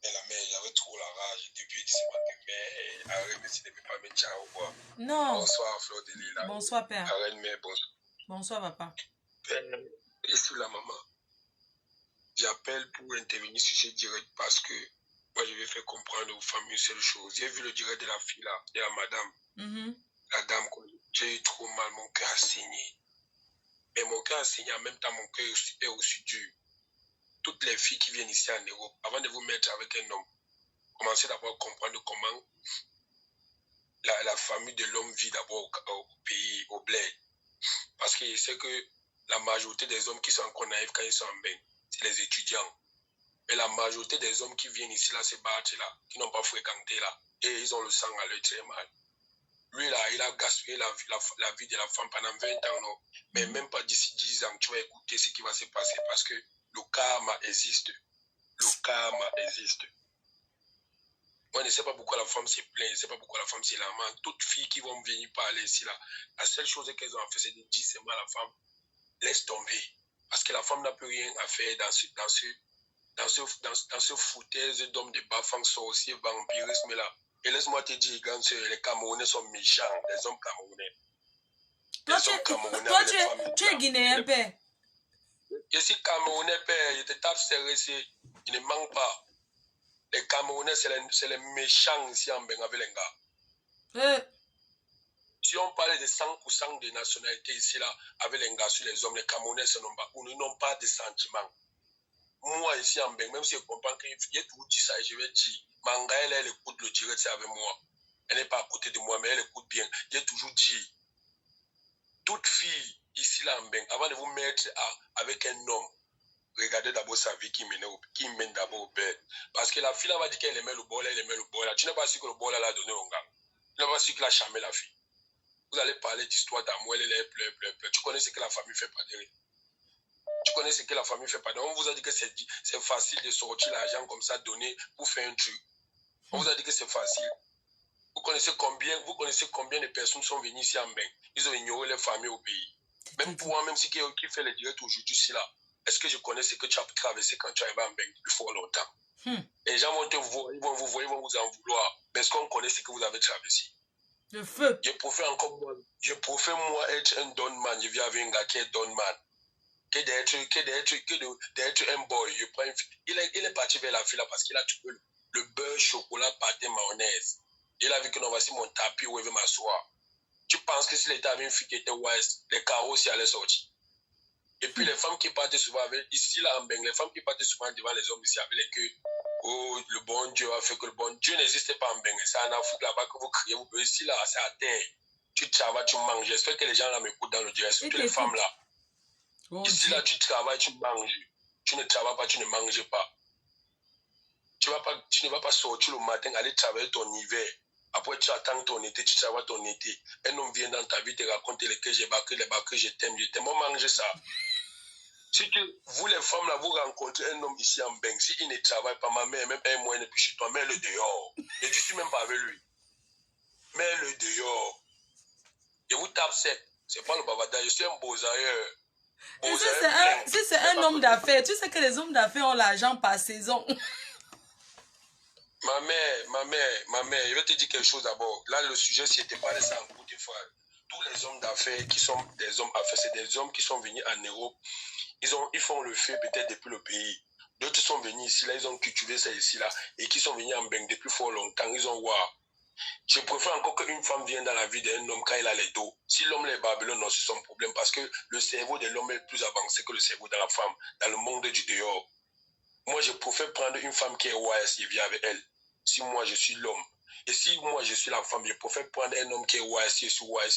Mais j'avais trop la rage depuis ce matin. Mais arrête, mais tu ne peux pas me dire au revoir.
Non.
Bonsoir, Fleur de Lila.
Bonsoir, père.
Arrête, mais bonsoir.
Bonsoir, papa.
Et sur la maman, j'appelle pour intervenir sur ce direct parce que moi, je vais faire comprendre aux familles une seule chose. J'ai vu le direct de la fille là, de la madame. La dame, j'ai eu trop mal, mon cœur a saigné. Mais mon cœur a saigné, en même temps, mon cœur est aussi dur. Toutes les filles qui viennent ici en Europe, avant de vous mettre avec un homme, commencez d'abord à comprendre comment la famille de l'homme vit d'abord au pays, au bled. Parce que je sais que la majorité des hommes qui sont encore naïfs quand ils sont en bain, c'est les étudiants. Mais la majorité des hommes qui viennent ici là, se battre là, qui n'ont pas fréquenté là, et ils ont le sang à l'œil très mal. Lui là, il a gaspillé la vie de la femme pendant 20 ans, non? Mais même pas d'ici 10 ans, tu vas écouter ce qui va se passer parce que le karma existe. Le karma existe. Moi, je ne sais pas pourquoi la femme se plaint, je ne sais pas pourquoi la femme se lamente. Toutes filles qui vont venir parler ici, là, la seule chose qu'elles ont fait, c'est de dire seulement à la femme, laisse tomber. Parce que la femme n'a plus rien à faire dans ce foutaise d'hommes de bas-fang, sorciers, vampirisme là. Et laisse-moi te dire, quand les Camerounais sont méchants, les hommes Camerounais.
Tu es Guinéen, père.
Je suis Camerounais, père, je te tape serré, il ne manque pas. Les Camerounais, c'est les méchants ici en Bengavelenga. Si on parlait de 100% de nationalité ici, là, avec les gars sur les hommes, les Camerounais, ils n'ont pas de sentiments. Moi, ici en Bengavelenga, même si je comprends qu'il y a tout dit ça, je vais dire, Mangaël, elle écoute le direct, c'est avec moi. Elle n'est pas à côté de moi, mais elle écoute bien. J'ai toujours dit, toute fille ici, là, en Bengavelenga, avant de vous mettre avec un homme, regardez d'abord sa vie qui mène d'abord au père. Parce que la fille, là, va dire qu'elle aimait le bol, elle aimait le bol. Tu n'es pas sûr que le bol, elle a donné au gars. Tu n'es pas sûr qu'il a charmé la fille. Vous allez parler d'histoire d'amour, elle est pleure. Tu connais ce que la famille fait pas derrière. Tu connais ce que la famille fait pas derrière. On vous a dit que c'est facile de sortir l'argent comme ça, donner pour faire un truc. On vous a dit que c'est facile. Vous connaissez combien de personnes sont venues ici en bain. Ils ont ignoré les familles au pays. Même pour moi, même si qui fait les directs aujourd'hui, c'est là. Est-ce que je connais ce que tu as traversé quand tu arrives en bain il faut longtemps? Les gens vont te voir, ils vont vous voir, ils vont vous en vouloir. Mais est-ce qu'on connaît ce que vous avez traversé?
Le feu.
Je préfère moi être un donman. Je viens avec un gars qui est donman. Que d'être un boy. Il est parti vers la fille là parce qu'il a trouvé le beurre, chocolat, pâté, mayonnaise. Il a vu que non, voici mon tapis où il veut m'asseoir. Tu penses que s'il était avec une fille qui était wise, les carreaux s'y allaient sortir. Et puis les femmes qui partent souvent avec, ici là en Beng, les femmes qui partent souvent devant les hommes ici avec les queues. Oh, le bon Dieu a fait que le bon Dieu n'existe pas en Beng. C'est en Afrique là-bas que vous criez, vous pouvez ici là, c'est à terre. Tu travailles, tu manges. J'espère que les gens là m'écoutent dans le direct, surtout les femmes là. Ici là, tu travailles, tu manges. Tu ne travailles pas, tu ne manges pas. Tu ne vas pas sortir le matin, aller travailler ton hiver. Après, tu attends ton été, tu travailles ton été. Un homme vient dans ta vie, te raconte lesquels j'ai battu, les battus, je t'aime. On mange ça. Si vous les femmes là, vous rencontrez un homme ici en Beng, s'il ne travaille pas, ma mère, même un mois n'est plus chez toi, mets-le dehors. Ne discute même pas avec lui. Mets-le dehors. Je vous tape sec. C'est pas le bavardage, je suis un beaux-ailleurs.
Si c'est un homme d'affaires, tu sais que les hommes d'affaires ont l'argent par saison.
Ma mère, je vais te dire quelque chose d'abord. Là, le sujet, c'était pas de ça en coup de fois. Tous les hommes d'affaires qui sont des hommes d'affaires, c'est des hommes qui sont venus en Europe. Ils font le feu peut-être depuis le pays. D'autres sont venus ici, là, ils ont cultivé ça ici, là, et qui sont venus en Beng depuis fort longtemps. Ils ont wow. Je préfère encore qu'une femme vienne dans la vie d'un homme quand il a les dos. Si l'homme est Babylone, non, c'est son problème, parce que le cerveau de l'homme est plus avancé que le cerveau de la femme, dans le monde du dehors. Moi, je préfère prendre une femme qui est wise et vivre avec elle. Si moi, je suis l'homme. Et si moi, je suis la femme, je préfère prendre un homme qui est wise et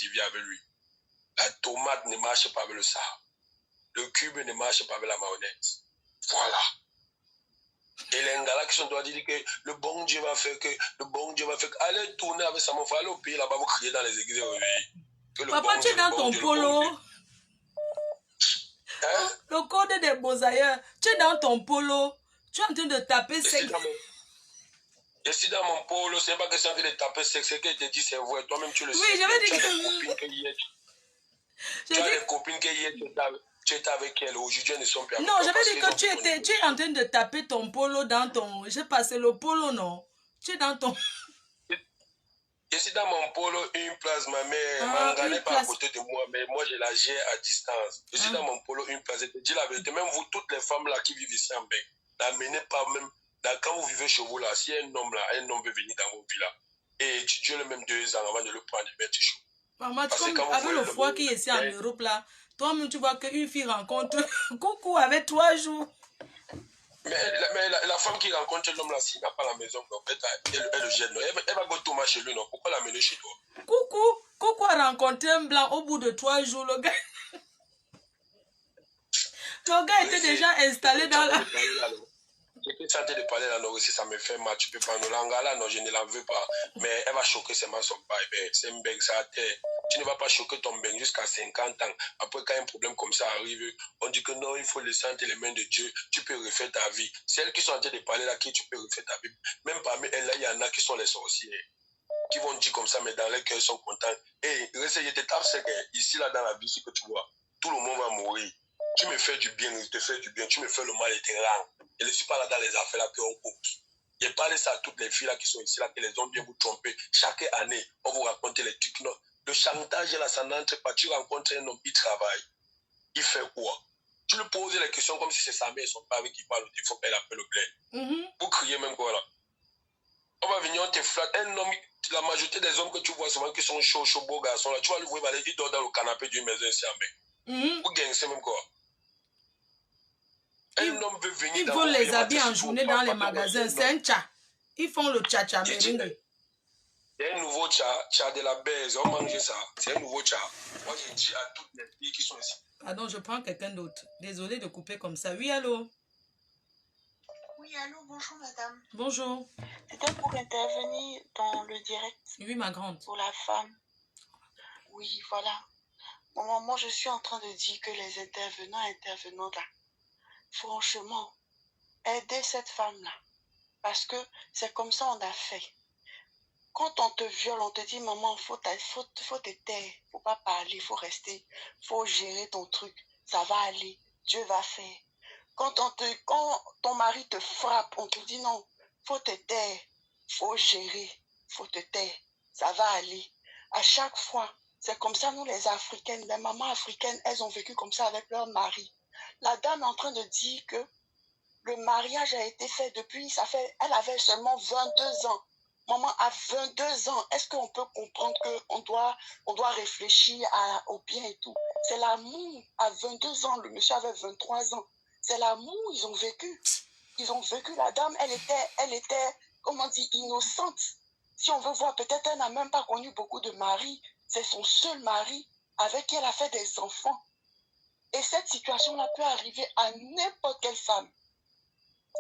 vivre avec lui. La tomate ne marche pas avec le Sahara. le cube ne marche pas avec la mayonnaise. Voilà. Et les gars qui sont doivent dire que le bon Dieu va faire que, le bon Dieu va faire que, allez tourner avec ça, mon frère, allez au pays là-bas, vous criez dans les églises.
Papa, tu es dans ton polo.
Hein?
Le code des beaux ailleurs. Tu es dans ton polo. Tu es en train de taper sec.
Je suis dans mon polo, c'est pas que c'est en train de taper sec, c'est qu'elle te dit c'est vrai, toi-même tu le sais.
Oui, je vais dire
que... Tu as des copines qui hier, tu étais avec elle, aujourd'hui elles ne sont plus avec
non,
toi.
je vais dire que tu es en train de taper ton polo dans ton... Je sais pas, c'est le polo, non? Tu es dans ton...
Je suis dans mon polo, une place, ma mère m'a regardé pas à côté de moi, mais moi je la gère à distance. Je suis dans mon polo, une place. Je te dis la vérité, même vous, toutes les femmes là qui vivent ici en Bec, n'amenez pas même, quand vous vivez chez vous là, si un homme veut venir dans vos villas, et étudier le même 2 ans avant de le prendre et mettre chaud.
Maman, avec le froid qui est ici en Europe là, toi-même tu vois qu'une fille rencontre, coucou, avec 3 jours.
Mais la femme qui rencontre l'homme là, s'il n'a pas la maison, elle le gêne. Elle va go tomber chez lui, non? Pourquoi l'amener chez toi?
Coucou a rencontré un blanc au bout de 3 jours, le gars. Le gars était déjà installé dans la...
J'étais tenté de parler la langue aussi, ça me fait mal. Tu peux pas nous langue là, non, je ne la veux pas. Mais elle va choquer seulement son bail. C'est un beng, ça a terre. Tu ne vas pas choquer ton beng jusqu'à 50 ans. Après, quand un problème comme ça arrive, on dit que non, il faut laisser entre les mains de Dieu. Tu peux refaire ta vie. Celles qui sont en train de parler là, qui tu peux refaire ta vie. Même parmi elles, là, il y en a qui sont les sorciers. Qui vont dire comme ça, mais dans les cœurs, ils sont contents. Et je te tape, c'est que ici, là, dans la vie, ce que tu vois, tout le monde va mourir. Tu me fais du bien, je te fais du bien. Tu me fais le mal et te rends. Je ne suis pas là dans les affaires là qu'on cause. J'ai parlé ça à toutes les filles là qui sont ici, là, que les hommes viennent vous tromper. Chaque année, on vous raconte les trucs. Non. Le chantage, là, ça n'entre pas. Tu rencontres un homme, il travaille. Il fait quoi? Tu lui poses les questions comme si c'est sa mère et son père avec qui parle. Il faut qu'elle appelle le blé. Vous criez même quoi là? On va venir, on te flatte. Un homme, la majorité des hommes que tu vois souvent qui sont chauds, beaux garçons là, tu vas le voir, il dort dans le canapé d'une maison ici en Bec. Vous gagnez, c'est même quoi? Un homme veut venir.
Ils volent les habits en journée dans les magasins. C'est un tcha. Ils font le tcha meringue.
Il y a un nouveau tcha de la baise. On mange ça. C'est un nouveau tcha. Moi, j'ai dit à toutes les filles qui sont ici.
Pardon, je prends quelqu'un d'autre. Désolée de couper comme ça. Oui, allô?
Oui, allô, bonjour madame.
Bonjour.
C'était pour intervenir dans le direct.
Oui, ma grande.
Pour la femme. Oui, voilà. Moi, je suis en train de dire que les intervenantes là, franchement, aidez cette femme-là. Parce que c'est comme ça on a fait. Quand on te viole, on te dit, maman, faut te taire. Faut pas parler, faut rester. Faut gérer ton truc. Ça va aller. Dieu va faire. Quand ton mari te frappe, on te dit, non, faut te taire. Faut gérer. Faut te taire. Ça va aller. À chaque fois, c'est comme ça, nous les Africaines, les mamans africaines, elles ont vécu comme ça avec leur mari. La dame est en train de dire que le mariage a été fait depuis, elle avait seulement 22 ans. Maman a 22 ans. Est-ce qu'on peut comprendre qu'on doit réfléchir au bien et tout? C'est l'amour. À 22 ans, le monsieur avait 23 ans. C'est l'amour, ils ont vécu. Ils ont vécu. La dame, elle était, comment dire, innocente. Si on veut voir, peut-être elle n'a même pas connu beaucoup de maris. C'est son seul mari avec qui elle a fait des enfants. Et cette situation-là peut arriver à n'importe quelle femme.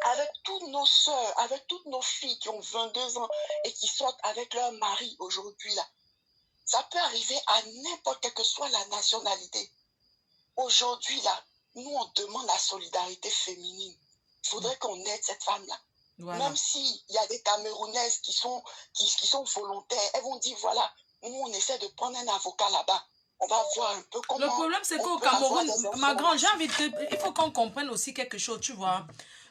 Avec toutes nos sœurs, avec toutes nos filles qui ont 22 ans et qui sortent avec leur mari aujourd'hui là. Ça peut arriver à n'importe quelle que soit la nationalité. Aujourd'hui là, nous on demande la solidarité féminine. Il faudrait qu'on aide cette femme-là. Voilà. Même s'il y a des Camerounaises qui sont volontaires, elles vont dire voilà, nous on essaie de prendre un avocat là-bas. On va voir un peu comment...
Le problème, c'est qu'au Cameroun, ma grande, il faut qu'on comprenne aussi quelque chose, tu vois.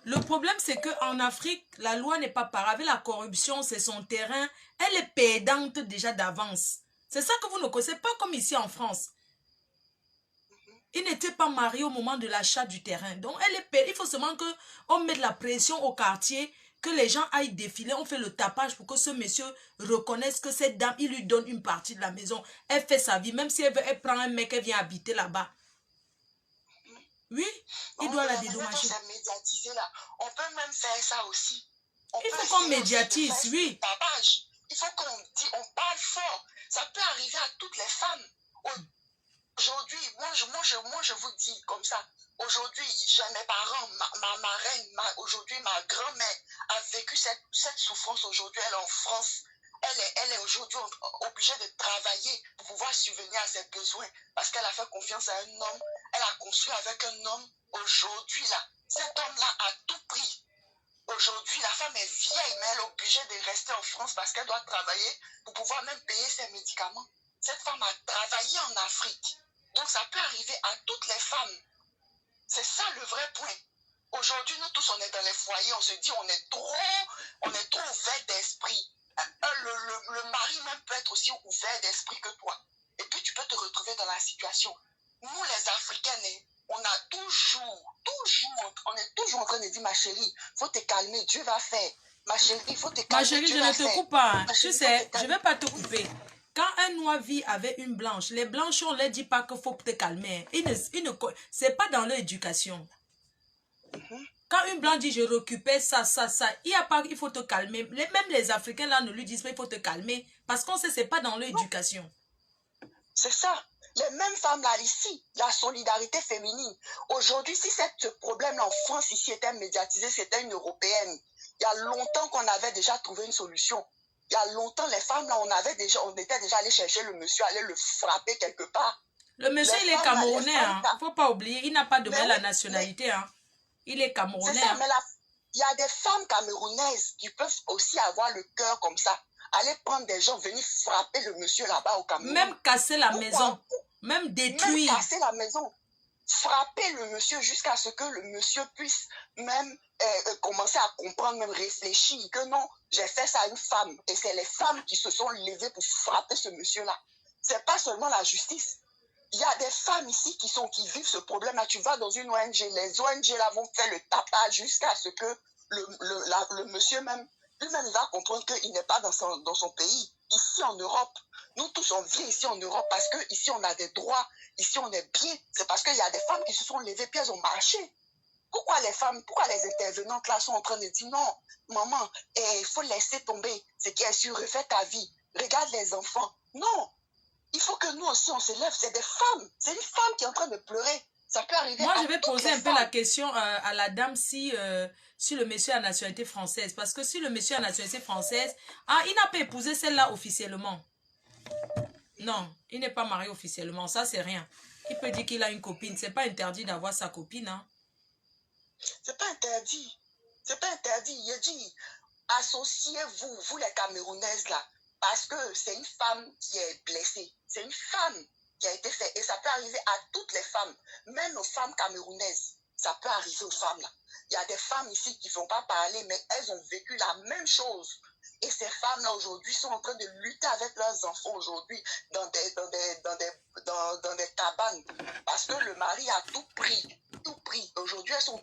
Le problème, c'est qu'en Afrique, la loi n'est pas pareille. Avec la corruption, c'est son terrain. Elle est pédante déjà d'avance. C'est ça que vous ne connaissez pas comme ici en France. Il n'était pas marié au moment de l'achat du terrain. Donc, il faut seulement qu'on mette la pression au quartier, que les gens aillent défiler. On fait le tapage pour que ce monsieur reconnaisse que cette dame, il lui donne une partie de la maison. Elle fait sa vie. Même si elle prend un mec, elle vient habiter là-bas. Oui, il doit la dédommager.
Médiatisé là. On peut même faire ça aussi.
Il faut qu'on médiatise, oui.
Il faut qu'on parle fort. Ça peut arriver à toutes les femmes. Aujourd'hui, moi, je vous dis comme ça. Aujourd'hui, mes parents, ma marraine, aujourd'hui, ma grand-mère a vécu cette souffrance. Aujourd'hui, elle est en France. Elle est aujourd'hui obligée de travailler pour pouvoir subvenir à ses besoins parce qu'elle a fait confiance à un homme. Elle a construit avec un homme. Aujourd'hui, là, cet homme-là a tout pris. Aujourd'hui, la femme est vieille, mais elle est obligée de rester en France parce qu'elle doit travailler pour pouvoir même payer ses médicaments. Cette femme a travaillé en Afrique. Donc, ça peut arriver à toutes les femmes. C'est ça le vrai point. Aujourd'hui, nous tous, on est dans les foyers, on se dit, on est trop ouvert d'esprit. Le mari même peut être aussi ouvert d'esprit que toi. Et puis, tu peux te retrouver dans la situation. Nous, les Africaines, on a toujours, on est toujours en train de dire, ma chérie, faut te calmer, Dieu va faire. Ma chérie, faut te calmer,
ma chérie, je ne te coupe pas. Hein. Tu sais, je ne vais pas te couper. Quand un noir vit avec une blanche, les blanches, on ne leur dit pas qu'il faut te calmer. Ce n'est pas dans leur éducation. Quand une blanche dit je récupère ça, il n'y a pas il faut te calmer. Même les Africains là ne lui disent pas il faut te calmer. Parce qu'on sait que ce n'est pas dans leur éducation.
C'est ça. Les mêmes femmes là ici, la solidarité féminine. Aujourd'hui, si ce problème-là en France ici était médiatisé, c'était une européenne. Il y a longtemps qu'on avait déjà trouvé une solution. Il y a longtemps, les femmes là, on était déjà allé chercher le monsieur, aller le frapper quelque part.
Le monsieur, il est camerounais, hein. Il ne faut pas oublier, il n'a pas de la nationalité, hein. Il est camerounais.
C'est ça, mais il y a des femmes camerounaises qui peuvent aussi avoir le cœur comme ça. Aller prendre des gens, venir frapper le monsieur là-bas au Cameroun.
Même casser la maison. Même détruire.
Même casser la maison. Frapper le monsieur jusqu'à ce que le monsieur puisse même commencer à comprendre, même réfléchir que non, j'ai fait ça à une femme. Et c'est les femmes qui se sont levées pour frapper ce monsieur-là. C'est pas seulement la justice. Il y a des femmes ici qui vivent ce problème-là. Tu vas dans une ONG, les ONG là vont faire le tapage jusqu'à ce que le monsieur même, lui-même va comprendre qu'il n'est pas dans son pays. Ici en Europe, nous tous on vit ici en Europe parce que ici on a des droits, ici on est bien. C'est parce qu'il y a des femmes qui se sont levées puis elles ont marché. Pourquoi les intervenantes là sont en train de dire non, maman, il faut laisser tomber ce qui est sûr, refais ta vie, regarde les enfants. Non. Il faut que nous aussi, on se lève. C'est des femmes. C'est une femme qui est en train de pleurer. Ça peut arriver.
Moi, je vais poser un peu la question à la dame si le monsieur a nationalité française. Parce que si le monsieur a nationalité française, il n'a pas épousé celle-là officiellement. Non, il n'est pas marié officiellement. Ça, c'est rien. Il peut dire qu'il a une copine. C'est pas interdit d'avoir sa copine. Hein.
C'est pas interdit. C'est pas interdit. Il dit, associez-vous, vous les Camerounaises là. Parce que c'est une femme qui est blessée. C'est une femme qui a été faite. Et ça peut arriver à toutes les femmes. Même aux femmes camerounaises. Ça peut arriver aux femmes là. Il y a des femmes ici qui ne vont pas parler, mais elles ont vécu la même chose. Et ces femmes-là aujourd'hui sont en train de lutter avec leurs enfants aujourd'hui dans des cabanes. Parce que le mari a tout pris. Tout pris. Aujourd'hui, elles sont